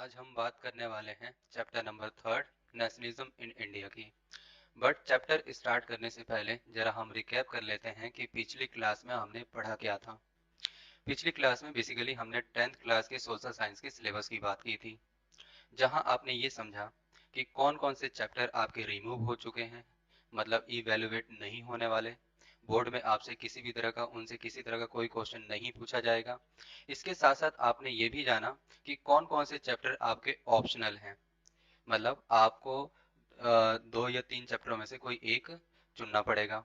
आज हम बात करने वाले हैं chapter number 3 nationalism in India की। बट चैप्टर स्टार्ट करने से पहले जरा हम रिकैप कर लेते हैं कि पिछली क्लास में हमने पढ़ा क्या था। पिछली क्लास में बेसिकली हमने 10th क्लास के सोशल साइंस के सिलेबस की बात की थी, जहां आपने ये समझा कि कौन कौन से चैप्टर आपके रिमूव हो चुके हैं, मतलब इवेलुएट नहीं होने वाले। बोर्ड में आपसे किसी भी तरह का उनसे किसी तरह का कोई क्वेश्चन नहीं पूछा जाएगा। इसके साथ साथ आपने ये भी जाना कि कौन कौन से चैप्टर आपके ऑप्शनल हैं, मतलब आपको 2 या 3 चैप्टरों में से कोई एक चुनना पड़ेगा।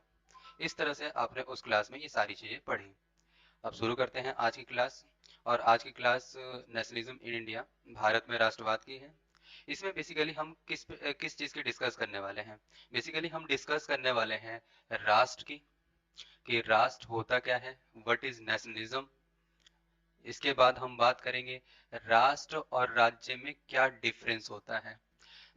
इस तरह से आपने उस क्लास में ये सारी चीजें पढ़ी। अब शुरू करते हैं आज की क्लास। और आज की class nationalism in India, Bharat में राष्ट्रवाद की है। इसमें बेसिकली हम किस चीज की डिस्कस करने वाले हैं। बेसिकली हम डिस्कस करने वाले हैं राष्ट्र की, कि राष्ट्र होता क्या है, व्हाट इज नेशनलिज्म। इसके बाद हम बात करेंगे राष्ट्र और राज्य में क्या डिफरेंस होता है।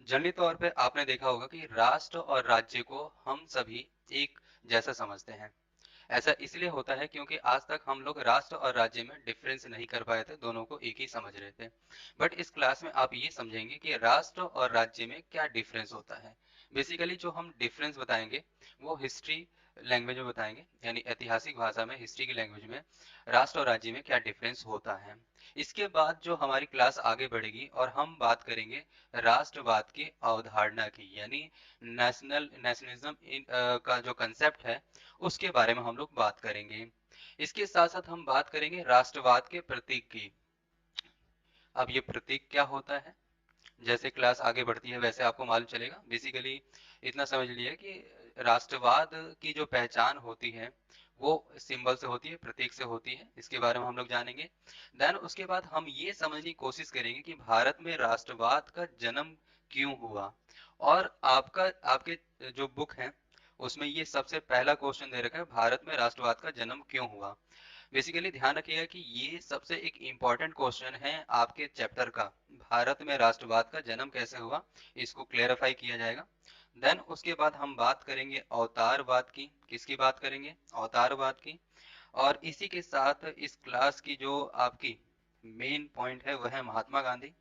जनरली तौर पे आपने देखा होगा कि राष्ट्र और राज्य को हम सभी एक जैसा समझते हैं। ऐसा इसलिए होता है क्योंकि आज तक हम लोग राष्ट्र और राज्य में डिफरेंस नहीं कर पाए थे, दोनों को एक ही समझ रहे थे। बट इस क्लास में आप ये समझेंगे कि राष्ट्र और राज्य में क्या डिफरेंस होता है। बेसिकली जो हम डिफरेंस बताएंगे वो हिस्ट्री लैंग्वेज में बताएंगे, यानी ऐतिहासिक भाषा में, हिस्ट्री की लैंग्वेज में राष्ट्र और राज्य में क्या डिफरेंस होता है। इसके बाद जो हमारी क्लास आगे बढ़ेगी और हम बात करेंगे राष्ट्रवाद की अवधारणा की, यानी नेशनलिज्म का जो कंसेप्ट है उसके बारे में हम लोग बात करेंगे। इसके साथ साथ हम बात करेंगे राष्ट्रवाद के प्रतीक की। अब ये प्रतीक क्या होता है, जैसे क्लास आगे बढ़ती है वैसे आपको मालूम चलेगा। बेसिकली इतना समझ लिया कि राष्ट्रवाद की जो पहचान होती है वो सिंबल से होती है, प्रतीक से होती है। इसके बारे में हम लोग जानेंगे। देन उसके बाद हम ये समझने की कोशिश करेंगे कि भारत में राष्ट्रवाद का जन्म क्यों हुआ। और आपके जो बुक है उसमें ये सबसे पहला क्वेश्चन दे रखा है, भारत में राष्ट्रवाद का जन्म क्यों हुआ। बेसिकली ध्यान रखिएगा कि ये सबसे एक इम्पॉर्टेंट क्वेश्चन है आपके चैप्टर का, भारत में राष्ट्रवाद का जन्म कैसे हुआ, इसको क्लेरिफाई किया जाएगा। देन उसके बाद हम बात करेंगे अवतारवाद की। किसकी बात करेंगे? अवतारवाद की। और इसी के साथ इस क्लास की जो आपकी मेन पॉइंट है वह है महात्मा गांधी,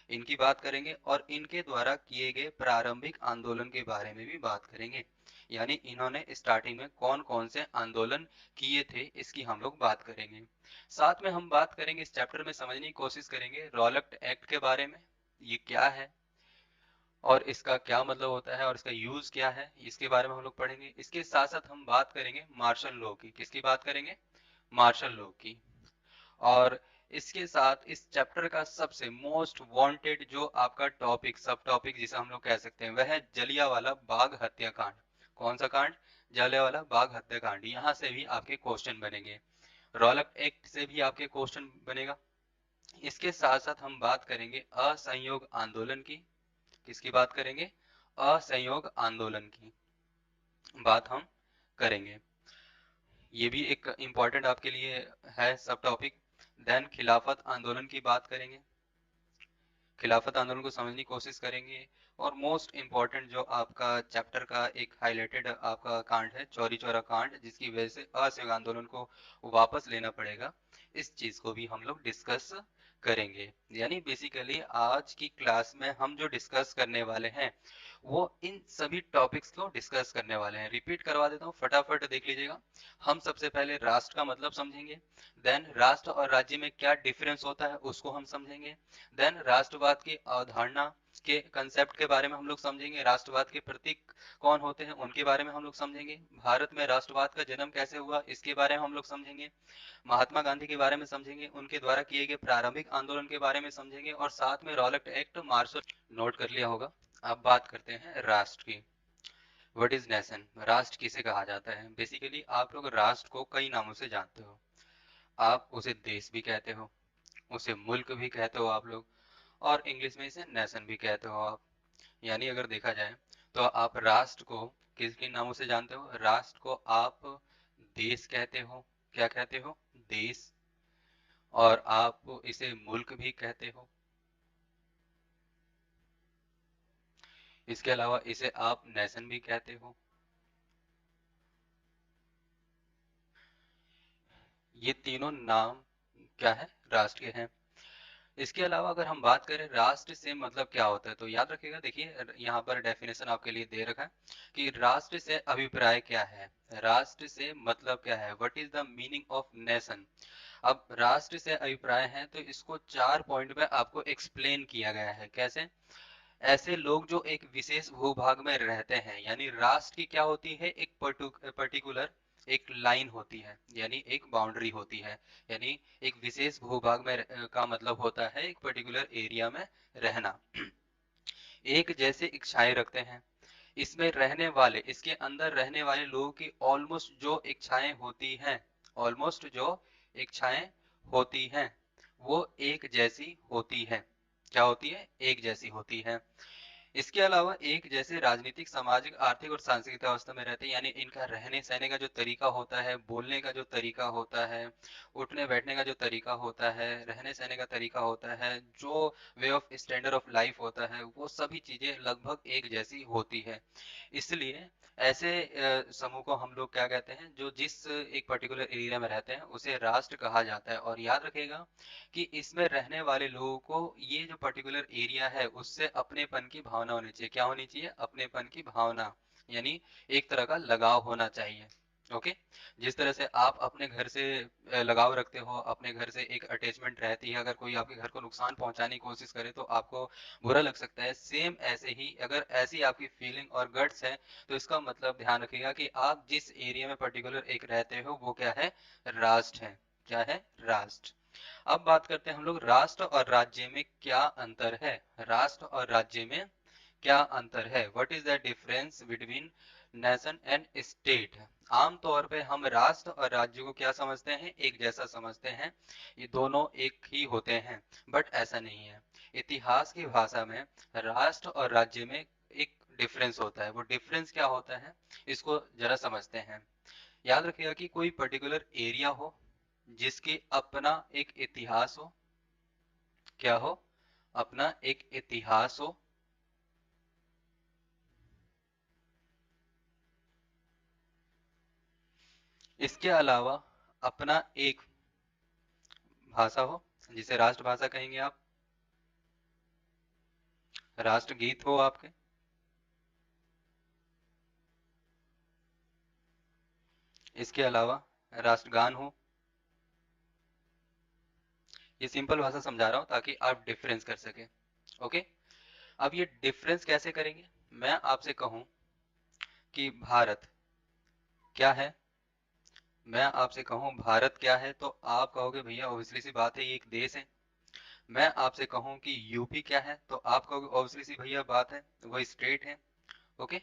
इनकी बात करेंगे। और इनके द्वारा किए गए प्रारंभिक आंदोलन के बारे में भी बात करेंगे, यानी इन्होंने स्टार्टिंग में कौन कौन से आंदोलन किए थे इसकी हम लोग बात करेंगे। साथ में हम बात करेंगे, इस चैप्टर में समझने की कोशिश करेंगे रॉलक्ट एक्ट के बारे में, ये क्या है और इसका क्या मतलब होता है और इसका यूज क्या है, इसके बारे में हम लोग पढ़ेंगे। इसके साथ साथ हम बात करेंगे मार्शल लॉ की। किसकी बात करेंगे? मार्शल लॉ की। और इसके साथ इस चैप्टर का सबसे मोस्ट वांटेड जो आपका टॉपिक, सब टॉपिक जिसे हम लोग कह सकते हैं, वह है जलियांवाला बाग हत्याकांड। कौन सा कांड? जलियांवाला बाग हत्याकांड। यहाँ से भी आपके क्वेश्चन बनेंगे, रॉलक एक्ट से भी आपके क्वेश्चन बनेगा। इसके साथ साथ हम बात करेंगे असहयोग आंदोलन की। किसकी बात करेंगे? असहयोग आंदोलन की बात हम करेंगे। ये भी एक इम्पॉर्टेंट आपके लिए है सब टॉपिक। देन खिलाफत आंदोलन की बात करेंगे, खिलाफत आंदोलन को समझने की कोशिश करेंगे। और मोस्ट इम्पॉर्टेंट जो आपका चैप्टर का एक हाईलाइटेड आपका कांड है, चौरी चौरा कांड, जिसकी वजह से असहयोग आंदोलन को वापस लेना पड़ेगा, इस चीज को भी हम लोग डिस्कस करेंगे। यानी बेसिकली आज की क्लास में हम जो डिस्कस करने वाले हैं वो इन सभी टॉपिक्स को डिस्कस करने वाले हैं। रिपीट करवा देता हूँ, फटाफट देख लीजिएगा। हम सबसे पहले राष्ट्र का मतलब समझेंगे, देन राष्ट्र और राज्य में क्या डिफरेंस होता है उसको हम समझेंगे। देन राष्ट्रवाद की अवधारणा के कंसेप्ट के बारे में हम लोग समझेंगे, राष्ट्रवाद के प्रतीक कौन होते हैं उनके बारे में हम लोग समझेंगे, भारत में राष्ट्रवाद का जन्म कैसे हुआ इसके बारे में हम लोग समझेंगे, महात्मा गांधी के बारे में समझेंगे, उनके द्वारा किए गए प्रारंभिक आंदोलन के बारे में समझेंगे, और साथ में रॉलक्ट एक्ट, मार्शल। नोट कर लिया होगा। अब बात करते हैं राष्ट्र की। What is nation? राष्ट्र किसे कहा जाता है? बेसिकली आप लोग राष्ट्र को कई नामों से जानते हो। आप उसे देश भी कहते हो, उसे मुल्क भी कहते हो आप लोग, और इंग्लिश में इसे नेशन भी कहते हो आप। यानी अगर देखा जाए तो आप राष्ट्र को किस किन नामों से जानते हो? राष्ट्र को आप देश कहते हो। क्या कहते हो? देश। और आप इसे मुल्क भी कहते हो। इसके अलावा इसे आप नेशन भी कहते हो। ये तीनों नाम क्या है? राष्ट्र के हैं। इसके अलावा अगर हम बात करें राष्ट्र से मतलब क्या होता है, तो याद रखिएगा, देखिए यहाँ पर डेफिनेशन आपके लिए दे रखा है कि राष्ट्र से अभिप्राय क्या है, राष्ट्र से मतलब क्या है, what is the meaning of nation. अब राष्ट्र से अभिप्राय है तो इसको 4 पॉइंट में आपको एक्सप्लेन किया गया है। कैसे? ऐसे लोग जो एक विशेष भूभाग में रहते हैं, यानी राष्ट्र की क्या होती है, एक पर्टिकुलर एक लाइन होती है, यानी एक बाउंड्री होती है, यानी एक विशेष भूभाग में का मतलब होता है एक पर्टिकुलर एरिया में रहना। एक जैसे इच्छाएं रखते हैं, इसमें रहने वाले, इसके अंदर रहने वाले लोगों की ऑलमोस्ट जो इच्छाएं होती हैं, ऑलमोस्ट जो इच्छाएं होती हैं वो एक जैसी होती है। क्या होती है? एक जैसी होती है। इसके अलावा एक जैसे राजनीतिक, सामाजिक, आर्थिक और सांस्कृतिक अवस्था में रहते हैं, यानी इनका रहने सहने का जो तरीका होता है, बोलने का जो तरीका होता है, उठने बैठने का जो तरीका होता है, रहने सहने का तरीका होता है, जो way of standard of life होता है, वो सभी चीजें लगभग एक जैसी होती है। इसलिए ऐसे समूह को हम लोग क्या कहते हैं, जो जिस एक पर्टिकुलर एरिया में रहते हैं उसे राष्ट्र कहा जाता है। और याद रखिएगा कि इसमें रहने वाले लोगों को ये जो पर्टिकुलर एरिया है उससे अपनेपन की भावना होनी चाहिए। क्या होनी चाहिए? अपनेपन की भावना, यानी एक तरह का लगाव होना चाहिए। ओके। जिस तरह से आप अपने घर से लगाव रखते हो, अपने घर से एक अटैचमेंट रहती है, अगर कोई आपके घर को नुकसान पहुंचाने की कोशिश करे तो आपको बुरा लग सकता है, सेम ऐसे ही अगर ऐसी आपकी फीलिंग और गट्स है तो इसका मतलब ध्यान रखिएगा कि आप जिस एरिया में पर्टिकुलर एक रहते हो वो क्या है? राष्ट्र है। क्या है? राष्ट्र। अब बात करते हैं हम लोग राष्ट्र और राज्य में क्या अंतर है। राष्ट्र और राज्य में क्या अंतर है? What is the difference between nation and state. आमतौर पे हम राष्ट्र और राज्य को क्या समझते हैं? एक जैसा समझते हैं, ये दोनों एक ही होते हैं, बट ऐसा नहीं है। इतिहास की भाषा में राष्ट्र और राज्य में एक डिफरेंस होता है। वो डिफरेंस क्या होता है, इसको जरा समझते हैं। याद रखिएगा कि कोई पर्टिकुलर एरिया हो जिसकी अपना एक इतिहास हो। क्या हो? अपना एक इतिहास हो। इसके अलावा अपना एक भाषा हो, जिसे राष्ट्रभाषा कहेंगे आप, राष्ट्रगीत हो आपके। इसके अलावा राष्ट्रगान हो। ये सिंपल भाषा समझा रहा हूं ताकि आप डिफरेंस कर सके। ओके। अब ये डिफरेंस कैसे करेंगे? मैं आपसे कहूं कि भारत क्या है, मैं आपसे कहूं भारत क्या है, तो आप कहोगे भैया ऑब्वियसली सी बात है ये एक देश है। मैं आपसे कहूं कि यूपी क्या है, तो आप कहोगे ऑब्वियसली सी भैया बात है वो स्टेट है। ओके।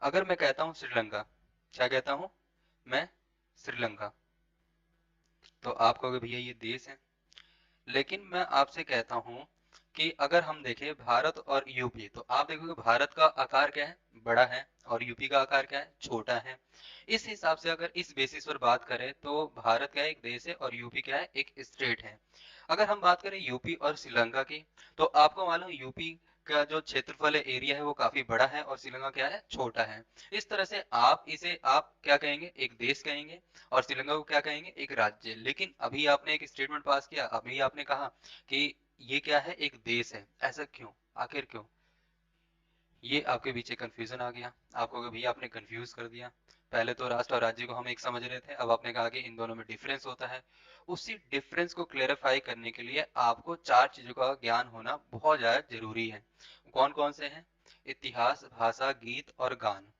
अगर मैं कहता हूं श्रीलंका, क्या कहता हूं मैं? श्रीलंका, तो आप कहोगे भैया ये देश है। लेकिन मैं आपसे कहता हूं कि अगर हम देखें भारत और यूपी, तो आप देखोगे भारत का आकार क्या है? बड़ा है, और यूपी का आकार क्या है? छोटा है। इस हिसाब से अगर इस बेसिस पर बात करें तो भारत क्या है? एक देश है, और यूपी क्या है? एक स्टेट है। अगर हम बात करें यूपी और श्रीलंका की, तो आपको मालूम यूपी का जो क्षेत्रफल है, एरिया है, वो काफी बड़ा है, और श्रीलंका क्या है? छोटा है। इस तरह से आप इसे आप क्या कहेंगे? एक देश कहेंगे, और श्रीलंका को क्या कहेंगे? एक राज्य। लेकिन अभी आपने एक स्टेटमेंट पास किया, अभी आपने कहा कि ये क्या है? एक देश है। ऐसा क्यों? आखिर क्यों? ये आपके पीछे कंफ्यूजन आ गया। आपको भैया आपने कंफ्यूज कर दिया। पहले तो राष्ट्र और राज्य को हम एक समझ रहे थे, अब आपने कहा कि इन दोनों में डिफरेंस होता है। उसी डिफरेंस को क्लेरिफाई करने के लिए आपको चार चीजों का ज्ञान होना बहुत ज्यादा जरूरी है। कौन कौन से हैं? इतिहास, भाषा, गीत और गान।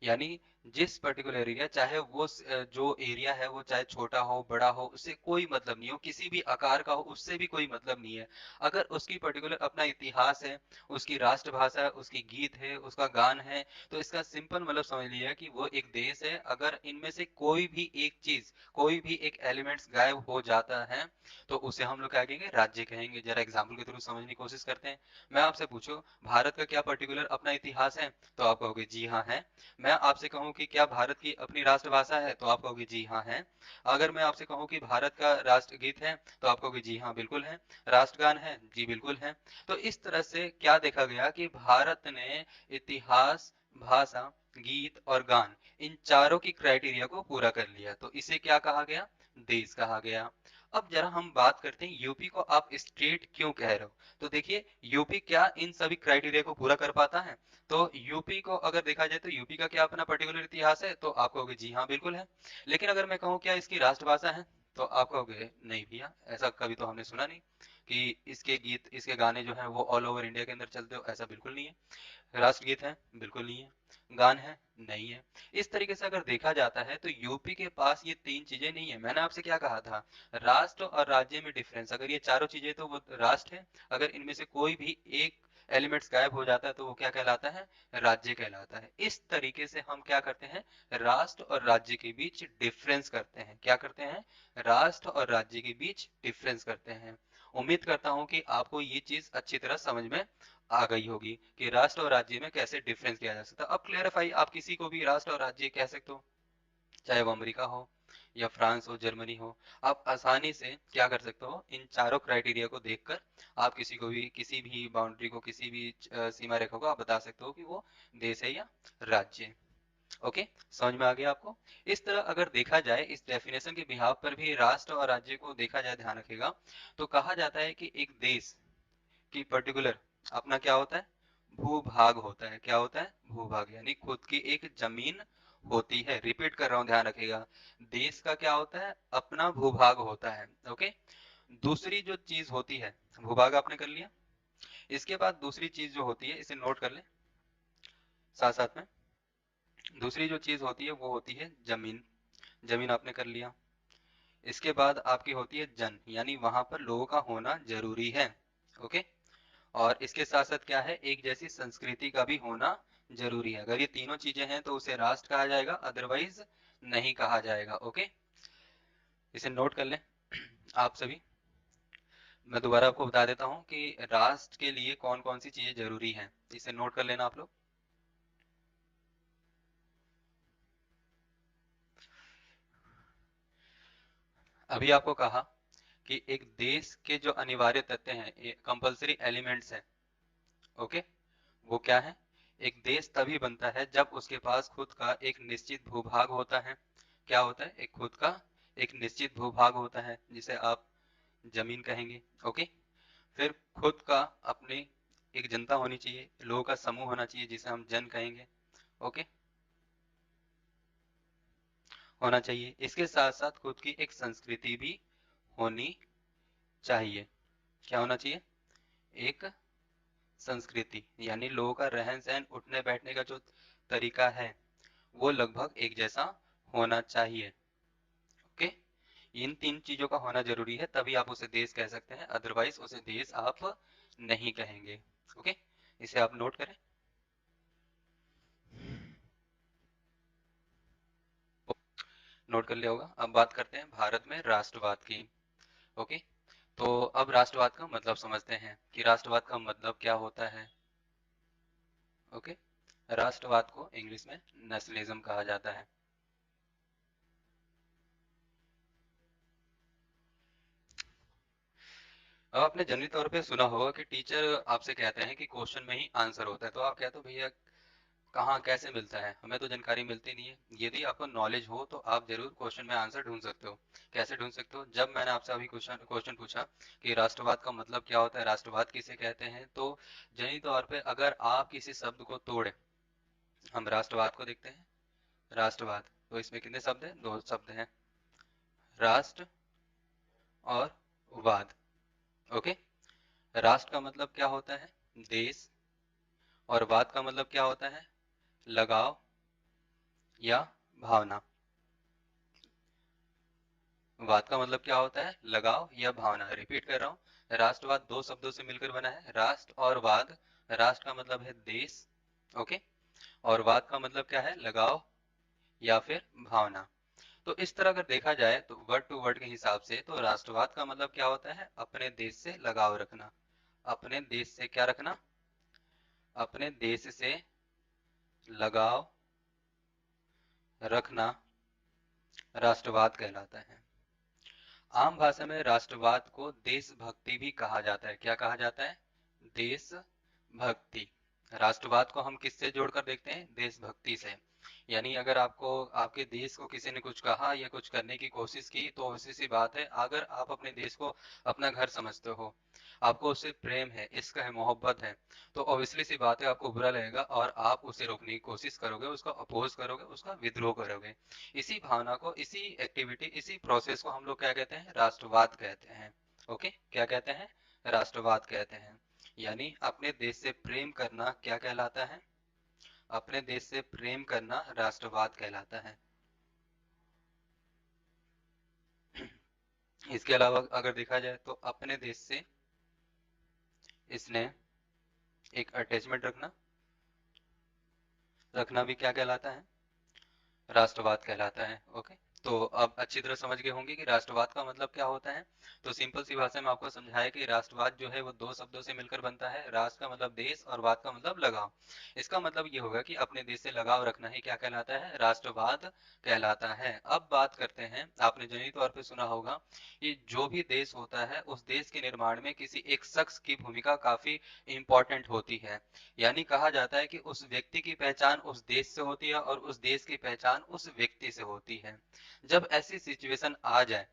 यानी जिस पर्टिकुलर एरिया, चाहे वो जो एरिया है वो चाहे छोटा हो बड़ा हो, उससे कोई मतलब नहीं हो, किसी भी आकार का हो उससे भी कोई मतलब नहीं है। अगर उसकी पर्टिकुलर अपना इतिहास है, उसकी राष्ट्रभाषा है, उसकी गीत है, उसका गान है, तो इसका सिंपल मतलब समझ लिया कि वो एक देश है। अगर इनमें से कोई भी एक चीज, कोई भी एक एलिमेंट्स गायब हो जाता है तो उसे हम लोग क्या कहेंगे? राज्य कहेंगे। जरा एग्जाम्पल के थ्रू समझने की कोशिश करते हैं। मैं आपसे पूछूं भारत का क्या पर्टिकुलर अपना इतिहास है, तो आप कहोगे जी हाँ है। मैं आपसे कहूं कि क्या भारत की अपनी राष्ट्रभाषा है, तो आप कहोगे जी हाँ है। अगर मैं आपसे कहूं कि भारत का राष्ट्रगीत है, तो आप कहोगे जी हाँ बिल्कुल है। राष्ट्रगान है, जी बिल्कुल है। तो इस तरह से क्या देखा गया कि भारत ने इतिहास, भाषा, गीत और गान, इन चारों की क्राइटेरिया को पूरा कर लिया, तो इसे क्या कहा गया? देश कहा गया। अब जरा हम बात करते हैं यूपी को आप स्टेट क्यों कह रहे हो। तो देखिए यूपी क्या इन सभी क्राइटेरिया को पूरा कर पाता है। तो यूपी को अगर देखा जाए तो यूपी का क्या अपना पर्टिकुलर इतिहास है, तो आप कहोगे जी हाँ बिल्कुल है। लेकिन अगर मैं कहूँ क्या इसकी राष्ट्रभाषा है, तो आप कहोगे नहीं भैया, ऐसा कभी तो हमने सुना नहीं कि इसके गीत इसके गाने जो हैं वो ऑल ओवर इंडिया के अंदर चलते हो, ऐसा बिल्कुल नहीं है। राष्ट्रगीत है बिल्कुल नहीं है, गान है नहीं है। इस तरीके से अगर देखा जाता है तो यूपी के पास ये तीन चीजें नहीं है। मैंने आपसे क्या कहा था, राष्ट्र और राज्य में डिफरेंस, अगर ये चारों चीजें तो वो राष्ट्र है, अगर इनमें से कोई भी एक एलिमेंट्स गायब हो जाता है तो वो क्या कहलाता है, राज्य कहलाता है। इस तरीके से हम क्या करते हैं, राष्ट्र और राज्य के बीच डिफरेंस करते हैं। क्या करते हैं, राष्ट्र और राज्य के बीच डिफरेंस करते हैं। उम्मीद करता हूं कि आपको ये चीज अच्छी तरह समझ में आ गई होगी कि राष्ट्र और राज्य में कैसे डिफरेंस किया जा सकता है। अब क्लियरिफाई, आप किसी को भी राष्ट्र और राज्य कह सकते हो, चाहे वो अमेरिका हो या फ्रांस हो, जर्मनी हो। आप आसानी से क्या कर सकते हो, इन चारों क्राइटेरिया को देखकर आप किसी को भी, किसी भी बाउंड्री को, किसी भी सीमा रेखा को आप बता सकते हो कि वो देश है या राज्य। ओके, समझ में आ गया आपको। इस तरह अगर देखा जाए, इस डेफिनेशन के बिहाव पर भी राष्ट्र और राज्य को देखा जाए, ध्यान रखिएगा, तो कहा जाता है कि एक देश की पर्टिकुलर अपना क्या होता है, भूभाग होता है। क्या होता है, भूभाग, यानी खुद की एक जमीन होती है। रिपीट कर रहा हूं, ध्यान रखिएगा, देश का क्या होता है, अपना भूभाग होता है। ओके, दूसरी जो चीज होती है, भूभाग आपने कर लिया, इसके बाद दूसरी चीज जो होती है, इसे नोट कर ले साथ साथ में, दूसरी जो चीज होती है वो होती है जमीन। जमीन आपने कर लिया। इसके बाद आपकी होती है जन, यानी वहां पर लोगों का होना जरूरी है। ओके, और इसके साथ साथ क्या है, एक जैसी संस्कृति का भी होना जरूरी है। अगर ये तीनों चीजें हैं तो उसे राष्ट्र कहा जाएगा, अदरवाइज नहीं कहा जाएगा। ओके, इसे नोट कर लें आप सभी। मैं दोबारा आपको बता देता हूँ कि राष्ट्र के लिए कौन कौन सी चीजें जरूरी हैं, इसे नोट कर लेना आप लोग। अभी आपको कहा कि एक देश के जो अनिवार्य तत्व हैं, कंपलसरी एलिमेंट्स हैं। ओके, वो क्या है, एक देश तभी बनता है जब उसके पास खुद का एक निश्चित भूभाग होता है। क्या होता है, एक खुद का एक निश्चित भूभाग होता है, जिसे आप जमीन कहेंगे। ओके, फिर खुद का अपनी एक जनता होनी चाहिए, लोगों का समूह होना चाहिए, जिसे हम जन कहेंगे। ओके, होना चाहिए। इसके साथ साथ खुद की एक संस्कृति भी होनी चाहिए। क्या होना चाहिए, एक संस्कृति, यानी लोगों का रहन सहन, उठने बैठने का जो तरीका है वो लगभग एक जैसा होना चाहिए। ओके, इन तीन चीजों का होना जरूरी है, तभी आप उसे देश कह सकते हैं, अदरवाइज उसे देश आप नहीं कहेंगे। ओके, इसे आप नोट करें। नोट कर लिया होगा। अब बात करते हैं भारत में राष्ट्रवाद की। ओके, तो अब राष्ट्रवाद का मतलब समझते हैं कि राष्ट्रवाद का मतलब क्या होता है। ओके, राष्ट्रवाद को इंग्लिश में नेशनलिज्म कहा जाता है। अब आपने जनरली तौर पे सुना होगा कि टीचर आपसे कहते हैं कि क्वेश्चन में ही आंसर होता है, तो आप कहते हो भैया कहाँ कैसे मिलता है, हमें तो जानकारी मिलती नहीं है। यदि आपको नॉलेज हो तो आप जरूर क्वेश्चन में आंसर ढूंढ सकते हो। कैसे ढूंढ सकते हो, जब मैंने आपसे अभी क्वेश्चन क्वेश्चन पूछा कि राष्ट्रवाद का मतलब क्या होता है, राष्ट्रवाद किसे कहते हैं, तो जनरली तौर पे अगर आप किसी शब्द को तोड़े, हम राष्ट्रवाद को देखते हैं, राष्ट्रवाद, तो इसमें कितने शब्द हैं, दो शब्द हैं, राष्ट्र और वाद। ओके, राष्ट्र का मतलब क्या होता है, देश, और वाद का मतलब क्या होता है, लगाव या भावना। वाद का मतलब क्या होता है, लगाव या भावना। रिपीट कर रहा हूँ, राष्ट्रवाद दो शब्दों से मिलकर बना है, राष्ट्र और वाद। राष्ट्र का मतलब है देश, ओके, और वाद का मतलब क्या है, लगाव या फिर भावना। तो इस तरह अगर देखा जाए तो वर्ड टू वर्ड के हिसाब से, तो राष्ट्रवाद का मतलब क्या होता है, अपने देश से लगाव रखना। अपने देश से क्या रखना, अपने देश से लगाव रखना राष्ट्रवाद कहलाता है। आम भाषा में राष्ट्रवाद को देशभक्ति भी कहा जाता है। क्या कहा जाता है, देशभक्ति। राष्ट्रवाद को हम किससे जोड़कर देखते हैं, देशभक्ति से। यानी अगर आपको आपके देश को किसी ने कुछ कहा या कुछ करने की कोशिश की तो ऑब्वियस सी बात है, अगर आप अपने देश को अपना घर समझते हो, आपको उससे प्रेम है, इश्क है, मोहब्बत है, तो ऑब्वियसली सी बात है आपको बुरा लगेगा और आप उसे रोकने की कोशिश करोगे, उसका अपोज करोगे, उसका विद्रोह करोगे। इसी भावना को, इसी एक्टिविटी, इसी प्रोसेस को हम लोग क्या कहते हैं? राष्ट्रवाद कहते हैं। ओके, क्या कहते हैं? राष्ट्रवाद कहते हैं। यानी अपने देश से प्रेम करना क्या कहलाता है? अपने देश से प्रेम करना राष्ट्रवाद कहलाता है। इसके अलावा अगर देखा जाए तो अपने देश से इसने एक अटैचमेंट रखना, रखना भी क्या कहलाता है? राष्ट्रवाद कहलाता है। ओके, तो अब अच्छी तरह समझ गए होंगे कि राष्ट्रवाद का मतलब क्या होता है। तो सिंपल सी भाषा में आपको समझाया कि राष्ट्रवाद जो है वो दो शब्दों से मिलकर बनता है। राष्ट्र का मतलब देश और वाद का मतलब लगाव। इसका मतलब ये होगा कि अपने देश से लगाव रखना ही क्या कहलाता है? राष्ट्रवाद कहलाता है। अब बात करते हैं, आपने जनरली तौर पर सुना होगा कि जो भी देश होता है उस देश के निर्माण में किसी एक शख्स की भूमिका काफी इंपॉर्टेंट होती है। यानी कहा जाता है कि उस व्यक्ति की पहचान उस देश से होती है और उस देश की पहचान उस व्यक्ति से होती है। जब ऐसी सिचुएशन आ जाए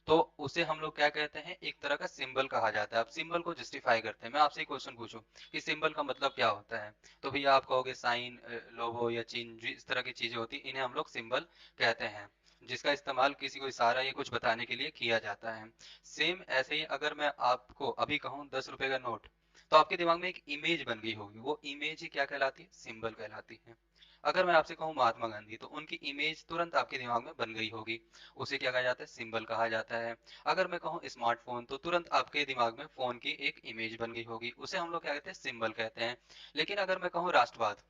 तो उसे हम लोग क्या कहते हैं? एक तरह का सिंबल कहा जाता है। अब सिंबल को जस्टिफाई करते हैं। मैं आपसे एक क्वेश्चन पूछूं कि सिंबल का मतलब क्या होता है, तो भैया आप कहोगे साइन, लोगो या चिन्ह, जो इस तरह की चीजें होती हैं इन्हें हम लोग सिंबल कहते हैं, जिसका इस्तेमाल किसी को इशारा या कुछ बताने के लिए किया जाता है। सेम ऐसे ही अगर मैं आपको अभी कहूँ 10 रुपए का नोट, तो आपके दिमाग में एक इमेज बन गई होगी, वो इमेज ही क्या कहलाती है? सिंबल कहलाती है। अगर मैं आपसे कहूँ महात्मा गांधी, तो उनकी इमेज तुरंत आपके दिमाग में बन गई होगी, उसे क्या कहा जाता है? सिंबल कहा जाता है। अगर मैं कहूँ स्मार्टफोन, तो तुरंत आपके दिमाग में फोन की एक इमेज बन गई होगी, उसे हम लोग क्या कहते हैं? सिंबल कहते हैं। लेकिन अगर मैं कहूँ राष्ट्रवाद,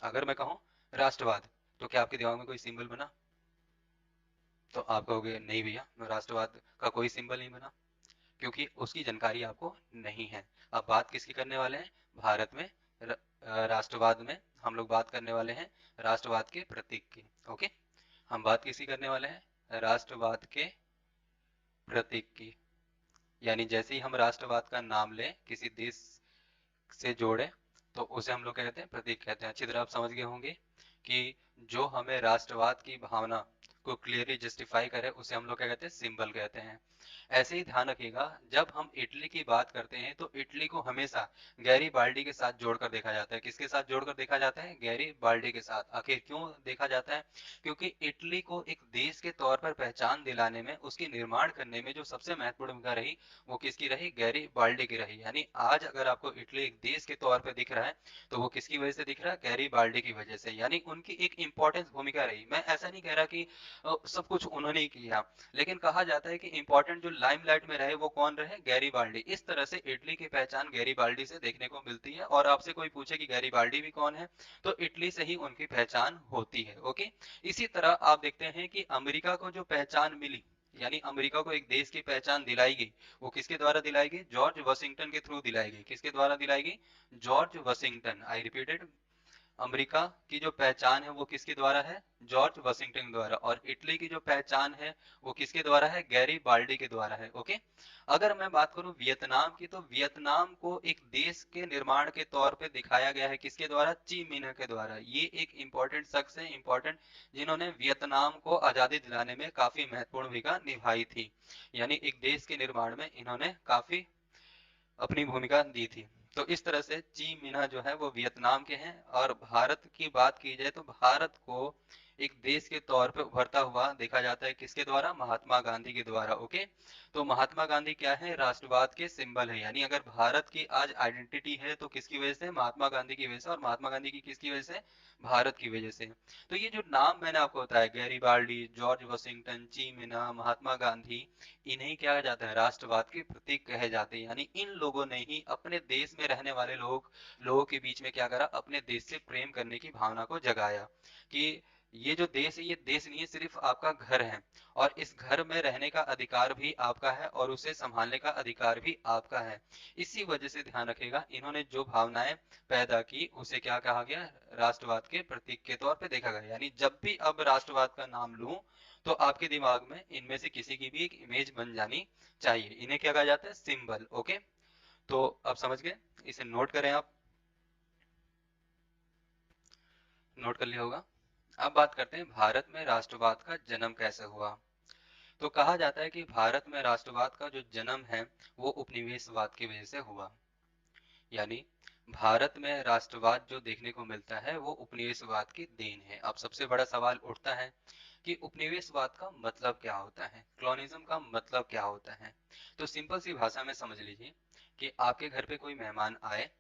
अगर मैं कहूँ राष्ट्रवाद, तो क्या आपके दिमाग में कोई सिंबल बना? तो आप कहोगे नहीं भैया, राष्ट्रवाद का कोई सिंबल नहीं बना, क्योंकि उसकी जानकारी आपको नहीं है। अब बात किसकी करने वाले हैं? भारत में राष्ट्रवाद में हम लोग बात करने वाले हैं राष्ट्रवाद के प्रतीक की। ओके, हम बात किसकी करने वाले हैं? राष्ट्रवाद के प्रतीक की। यानी जैसे ही हम राष्ट्रवाद का नाम लें, किसी देश से जोड़े, तो उसे हम लोग कहते हैं प्रतीक कहते हैं। अच्छी तरह आप समझ गए होंगे कि जो हमें राष्ट्रवाद की भावना को क्लियरली जस्टिफाई करे उसे हम लोग क्या कहते हैं? सिंबल कहते हैं। ऐसे ही ध्यान रखिएगा, जब हम इटली की बात करते हैं तो इटली को हमेशा गैरीबाल्डी के साथ जोड़कर देखा जाता है। किसके साथ जोड़कर देखा जाता है? गैरीबाल्डी के साथ। आखिर क्यों देखा जाता है? क्योंकि इटली को एक देश के तौर पर पहचान दिलाने में, उसकी निर्माण करने में जो सबसे महत्वपूर्ण भूमिका रही, वो किसकी रही? गैरीबाल्डी की रही। यानी आज अगर आपको इटली एक देश के तौर पर दिख रहा है तो वो किसकी वजह से दिख रहा है? गैरीबाल्डी की वजह से। यानी उनकी एक इंपॉर्टेंस भूमिका रही। मैं ऐसा नहीं कह रहा कि सब कुछ उन्होंने ही किया, लेकिन कहा जाता है कि इंपॉर्टेंट जो लाइमलाइट में रहे वो कौन रहे? गैरीबाल्डी। इस तरह से इटली की पहचान गैरीबाल्डी से देखने को मिलती है। और आपसे कोई पूछे कि गैरीबाल्डी भी कौन है, तो इटली से ही उनकी पहचान होती है। ओके, इसी तरह आप देखते हैं कि अमेरिका को जो पहचान मिली, यानी अमेरिका को एक देश की पहचान दिलाई गई, वो किसके द्वारा दिलाई गई? जॉर्ज वाशिंगटन के थ्रू दिलाई गई। किसके द्वारा दिलाई गई? George Washington. I repeated, America की जो पहचान है वो किसके द्वारा है? जॉर्ज वाशिंगटन द्वारा। और इटली की जो पहचान है वो किसके द्वारा है? गैरीबाल्डी के द्वारा है। ओके, अगर मैं बात करूं वियतनाम की, तो वियतनाम को एक देश के निर्माण के तौर पे दिखाया गया है किसके द्वारा? ची मिन्ह के द्वारा। ये एक इंपॉर्टेंट शख्स है, इंपॉर्टेंट, जिन्होंने वियतनाम को आजादी दिलाने में काफी महत्वपूर्ण भूमिका निभाई थी। यानी एक देश के निर्माण में इन्होंने काफी अपनी भूमिका दी थी। तो इस तरह से ची मिन्ह जो है वो वियतनाम के हैं। और भारत की बात की जाए तो भारत को एक देश के तौर पे उभरता हुआ देखा जाता है किसके द्वारा? महात्मा गांधी के द्वारा। ओके, तो महात्मा गांधी क्या है? राष्ट्रवाद के सिंबल है। यानी अगर भारत की आज आइडेंटिटी है तो किसकी वजह से? महात्मा गांधी की वजह से। और महात्मा गांधी की किसकी वजह से? भारत की वजह से। तो ये जो नाम मैंने आपको बताया, Garibaldi, George Washington, Chi Minh, Mahatma Gandhi, इन्हें क्या जाता है? राष्ट्रवाद के प्रतीक कहे जाते हैं। यानी इन लोगों ने ही अपने देश में रहने वाले लोगों के बीच में क्या करा? अपने देश से प्रेम करने की भावना को जगाया कि ये जो देश है, ये देश नहीं है, सिर्फ आपका घर है, और इस घर में रहने का अधिकार भी आपका है और उसे संभालने का अधिकार भी आपका है। इसी वजह से ध्यान रखिएगा, इन्होंने जो भावनाएं पैदा की उसे क्या कहा गया? राष्ट्रवाद के प्रतीक के तौर पे देखा गया। यानी जब भी अब राष्ट्रवाद का नाम लूं तो आपके दिमाग में इनमें से किसी की भी एक इमेज बन जानी चाहिए। इन्हें क्या कहा जाता है? सिंबल। ओके, तो अब समझ गए, इसे नोट करें आप, नोट कर लिया होगा। अब बात करते हैं भारत में राष्ट्रवाद का जन्म कैसे हुआ। तो कहा जाता है कि भारत में राष्ट्रवाद का जो जन्म है वो उपनिवेशवाद की वजह से हुआ। यानी भारत में राष्ट्रवाद जो देखने को मिलता है वो उपनिवेशवाद की देन है। अब सबसे बड़ा सवाल उठता है कि उपनिवेशवाद का मतलब क्या होता है, कॉलोनिज्म का मतलब क्या होता है। तो सिंपल सी भाषा में समझ लीजिए कि आपके घर पे कोई मेहमान आए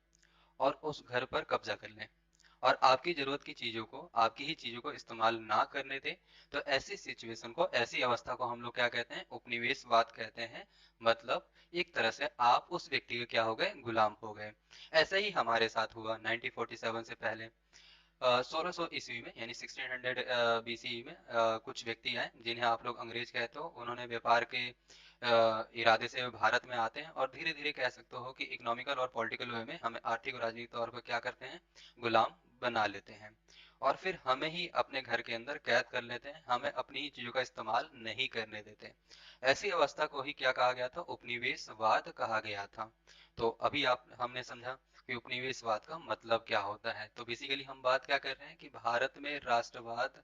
और उस घर पर कब्जा कर ले और आपकी जरूरत की चीजों को, आपकी ही चीजों को इस्तेमाल ना करने दे। तो ऐसी सिचुएशन को, ऐसी अवस्था को हम लोग क्या कहते हैं, उपनिवेशवाद कहते हैं। मतलब एक तरह से आप उस व्यक्ति के क्या हो गए, गुलाम हो गए। ऐसा ही हमारे साथ हुआ 1947 से पहले। 1600 ईस्वी में यानी 1600 बीसी में कुछ व्यक्ति आए जिन्हें आप लोग अंग्रेज कहते हो। उन्होंने व्यापार के इरादे से भारत में आते हैं और धीरे धीरे कह सकते हो कि इकोनॉमिकल और पॉलिटिकल वे में हमें आर्थिक और राजनीतिक तौर पर क्या करते हैं, गुलाम बना लेते हैं। और फिर हमें ही अपने घर के अंदर कैद कर लेते हैं, हमें अपनी ही चीजों का इस्तेमाल नहीं करने देते। ऐसी अवस्था को ही क्या कहा गया था, उपनिवेशवाद कहा गया था। तो अभी आप हमने समझा कि उपनिवेशवाद का मतलब क्या होता है। तो बेसिकली हम बात क्या कर रहे हैं कि भारत में राष्ट्रवाद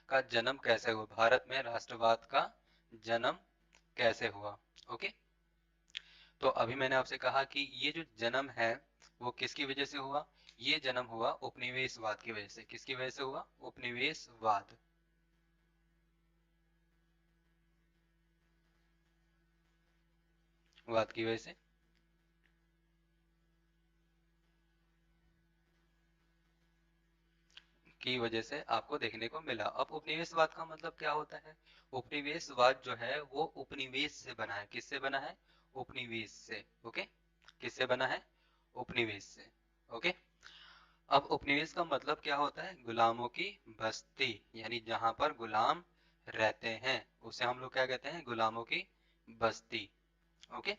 का जन्म कैसे हुआ, भारत में राष्ट्रवाद का जन्म कैसे हुआ। ओके। तो अभी मैंने आपसे कहा कि ये जो जन्म है वो किसकी वजह से हुआ। ये जन्म हुआ उपनिवेशवाद की वजह से। किसकी वजह से हुआ, उपनिवेशवाद वाद की वजह से। की वजह से आपको देखने को मिला। अब उपनिवेशवाद का मतलब क्या होता है। उपनिवेशवाद जो है वो उपनिवेश से बना है। किससे बना है, उपनिवेश से। ओके, किससे बना है, उपनिवेश से। ओके। अब उपनिवेश का मतलब क्या होता है, गुलामों की बस्ती, यानी जहां पर गुलाम रहते हैं उसे हम लोग क्या कहते हैं, गुलामों की बस्ती। ओके।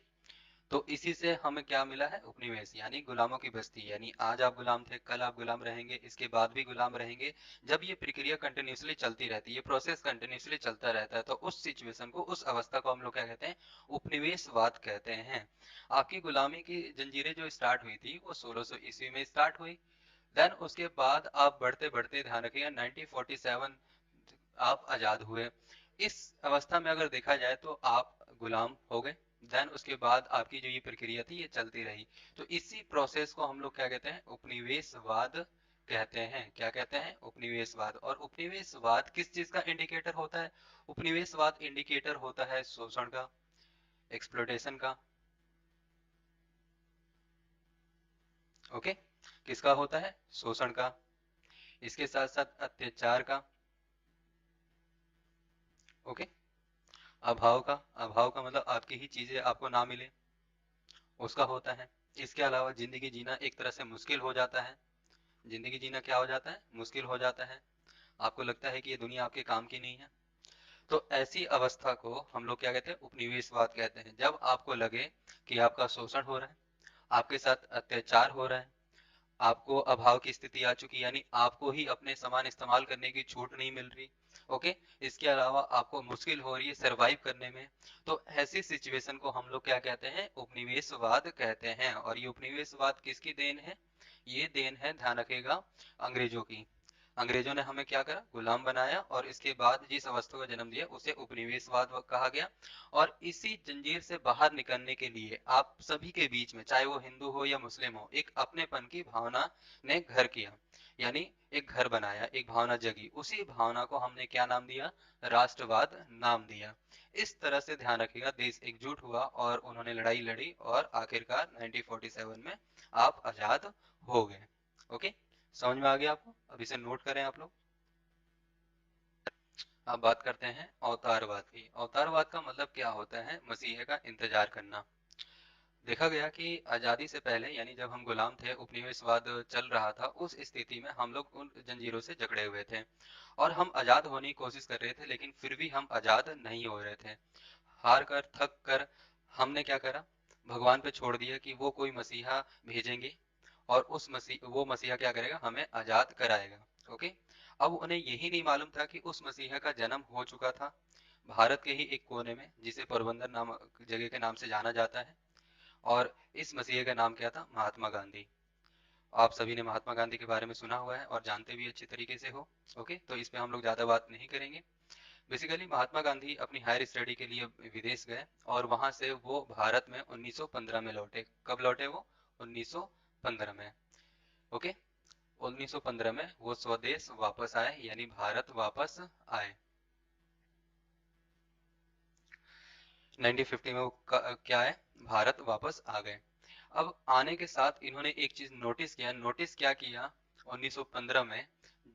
तो इसी से हमें क्या मिला है, उपनिवेश यानी गुलामों की बस्ती। यानी आज आप गुलाम थे, कल आप गुलाम रहेंगे, इसके बाद भी गुलाम रहेंगे। जब ये प्रक्रिया कंटिन्यूसली चलती रहती है, ये प्रोसेस कंटिन्यूसली चलता रहता है, तो उस सिचुएशन को, उस अवस्था को हम लोग क्या कहते हैं, उपनिवेशवाद कहते हैं। आपकी गुलामी की जंजीरें जो स्टार्ट हुई थी वो 1600 ईस्वी में स्टार्ट हुई। देन उसके बाद आप बढ़ते बढ़ते, ध्यान रखिएगा, 1947 आप आजाद हुए। इस अवस्था में अगर देखा जाए तो आप गुलाम हो गए। देन उसके बाद आपकी जो ये प्रक्रिया थी ये चलती रही। तो इसी प्रोसेस को हम लोग क्या कहते हैं, उपनिवेशवाद कहते हैं। क्या कहते हैं, उपनिवेशवाद। और उपनिवेशवाद किस चीज का इंडिकेटर होता है, उपनिवेशवाद इंडिकेटर होता है शोषण का, एक्सप्लोटेशन का। ओके। किसका होता है, शोषण का, इसके साथ साथ अत्याचार का। ओके। अभाव का, अभाव का मतलब आपकी ही चीजें आपको ना मिले, उसका होता है। इसके अलावा जिंदगी जीना एक तरह से मुश्किल हो जाता है। जिंदगी जीना क्या हो जाता है, मुश्किल हो जाता है। आपको लगता है कि ये दुनिया आपके काम की नहीं है। तो ऐसी अवस्था को हम लोग क्या कहते हैं, उपनिवेशवाद कहते हैं। जब आपको लगे कि आपका शोषण हो रहा है, आपके साथ अत्याचार हो रहा है, आपको अभाव की स्थिति आ चुकी, यानी आपको ही अपने सामान इस्तेमाल करने की छूट नहीं मिल रही। ओके। इसके अलावा आपको मुश्किल हो रही है सरवाइव करने में। तो ऐसी सिचुएशन को हम लोग क्या कहते हैं, उपनिवेशवाद कहते हैं। और ये उपनिवेशवाद किसकी देन है, ये देन है, ध्यान रखिएगा, अंग्रेजों की। अंग्रेजों ने हमें क्या करा, गुलाम बनाया, और इसके बाद जिस अवस्था को जन्म दिया उसे उपनिवेशवाद कहा गया। और इसी जंजीर से बाहर निकलने के लिए आप सभी के बीच में, चाहे वो हिंदू हो या मुस्लिम हो, एक अपनेपन की भावना ने घर किया। यानी एक घर बनाया, एक भावना जगी, उसी भावना को हमने क्या नाम दिया, राष्ट्रवाद नाम दिया। इस तरह से ध्यान रखिएगा, देश एकजुट हुआ और उन्होंने लड़ाई लड़ी और आखिरकार 1947 में आप आजाद हो गए। ओके। समझ में आ गया आपको, अब इसे नोट करें आप लोग। अब बात करते हैं अवतारवाद की। अवतारवाद का मतलब क्या होता है, मसीह का इंतजार करना। देखा गया कि आजादी से पहले, यानी जब हम गुलाम थे, उपनिवेशवाद चल रहा था, उस स्थिति में हम लोग उन जंजीरों से जकड़े हुए थे और हम आजाद होने की कोशिश कर रहे थे, लेकिन फिर भी हम आजाद नहीं हो रहे थे। हार कर, थक कर हमने क्या करा, भगवान पे छोड़ दिया कि वो कोई मसीहा भेजेंगे और उस मसीह, वो मसीहा क्या करेगा, हमें आजाद कराएगा। ओके। अब उन्हें यही नहीं मालूम था कि उस मसीहा का जन्म हो चुका था भारत के ही एक कोने में, जिसे पोरबंदर नाम जगह के नाम से जाना जाता है। और इस मसीह का नाम क्या था, महात्मा गांधी। आप सभी ने महात्मा गांधी के बारे में सुना हुआ है और जानते भी अच्छी तरीके से हो। ओके, तो इस पे हम लोग ज़्यादा बात नहीं करेंगे। बेसिकली महात्मा गांधी अपनी हायर स्टडी के लिए विदेश गए और वहां से वो भारत में 1915 में लौटे। कब लौटे वो? 1915 में। ओके, 1915 में वो स्वदेश वापस आए, यानी भारत वापस आए। 1950 में वो क्या है, भारत वापस आ गए। अब आने के साथ इन्होंने एक चीज नोटिस क्या किया, 1915 में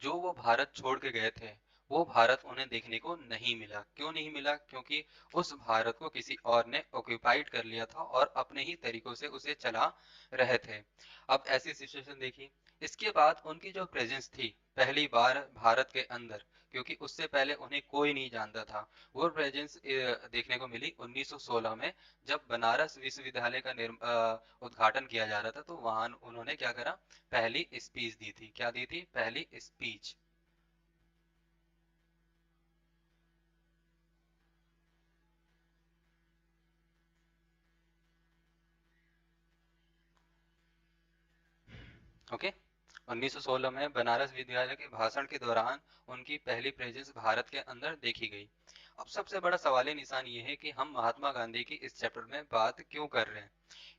जो वो भारत छोड़ के गए थे वो भारत उन्हें देखने को नहीं मिला। क्यों नहीं मिला? क्योंकि उस भारत को किसी और ने ऑक्यूपाइड कर लिया था और अपने ही तरीकों से उसे चला रहे थे। अब ऐसी सिचुएशन देखी। इसके बाद उनकी जो प्रेजेंस थी पहली बार भारत के अंदर, क्योंकि उससे पहले उन्हें कोई नहीं जानता था, वो प्रेजेंस देखने को मिली 1916 में, जब बनारस विश्वविद्यालय का उद्घाटन किया जा रहा था। तो वहां उन्होंने क्या करा, पहली स्पीच दी थी। क्या दी थी? पहली स्पीच। ओके, 1916 में बनारस विद्यालय के भाषण के दौरान उनकी पहली प्रेजेंस भारत के अंदर देखी गई। अब सबसे बड़ा सवाल निशान ये है कि हम महात्मा गांधी की इस चैप्टर में बात क्यों कर रहे हैं।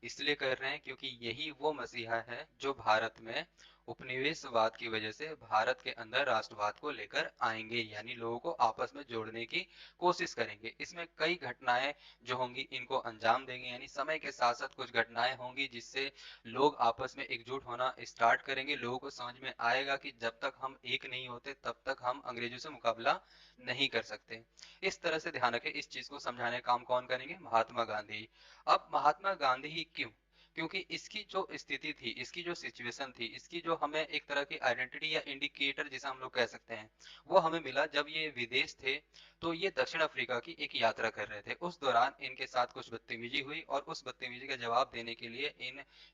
इसलिए कर रहे हैं क्योंकि यही वो मसीहा है जो भारत में उपनिवेशवाद की वजह से भारत के अंदर राष्ट्रवाद को लेकर आएंगे, यानी लोगों को आपस में जोड़ने की कोशिश करेंगे। इसमें कई घटनाएं जो होंगी इनको अंजाम देंगे, यानी समय के साथ साथ कुछ घटनाएं होंगी जिससे लोग आपस में एकजुट होना स्टार्ट करेंगे। लोगों को समझ में आएगा कि जब तक हम एक नहीं होते तब तक हम अंग्रेजों से मुकाबला नहीं कर सकते। इस तरह से ध्यान रखें, इस चीज को समझाने का काम कौन करेंगे? महात्मा गांधी। अब महात्मा गांधी ही क्यों? क्योंकि इसकी जो स्थिति थी, इसकी जो सिचुएशन थी, इसकी जो हमें एक तरह की आइडेंटिटी या इंडिकेटर जिसे हम लोग कह सकते हैं, वो हमें मिला जब ये विदेश थे। तो ये दक्षिण अफ्रीका की एक यात्रा कर रहे थे। उस दौरान इनके साथ कुछ बदतमीजी हुई और उस बदतमीजी का जवाब देने के लिए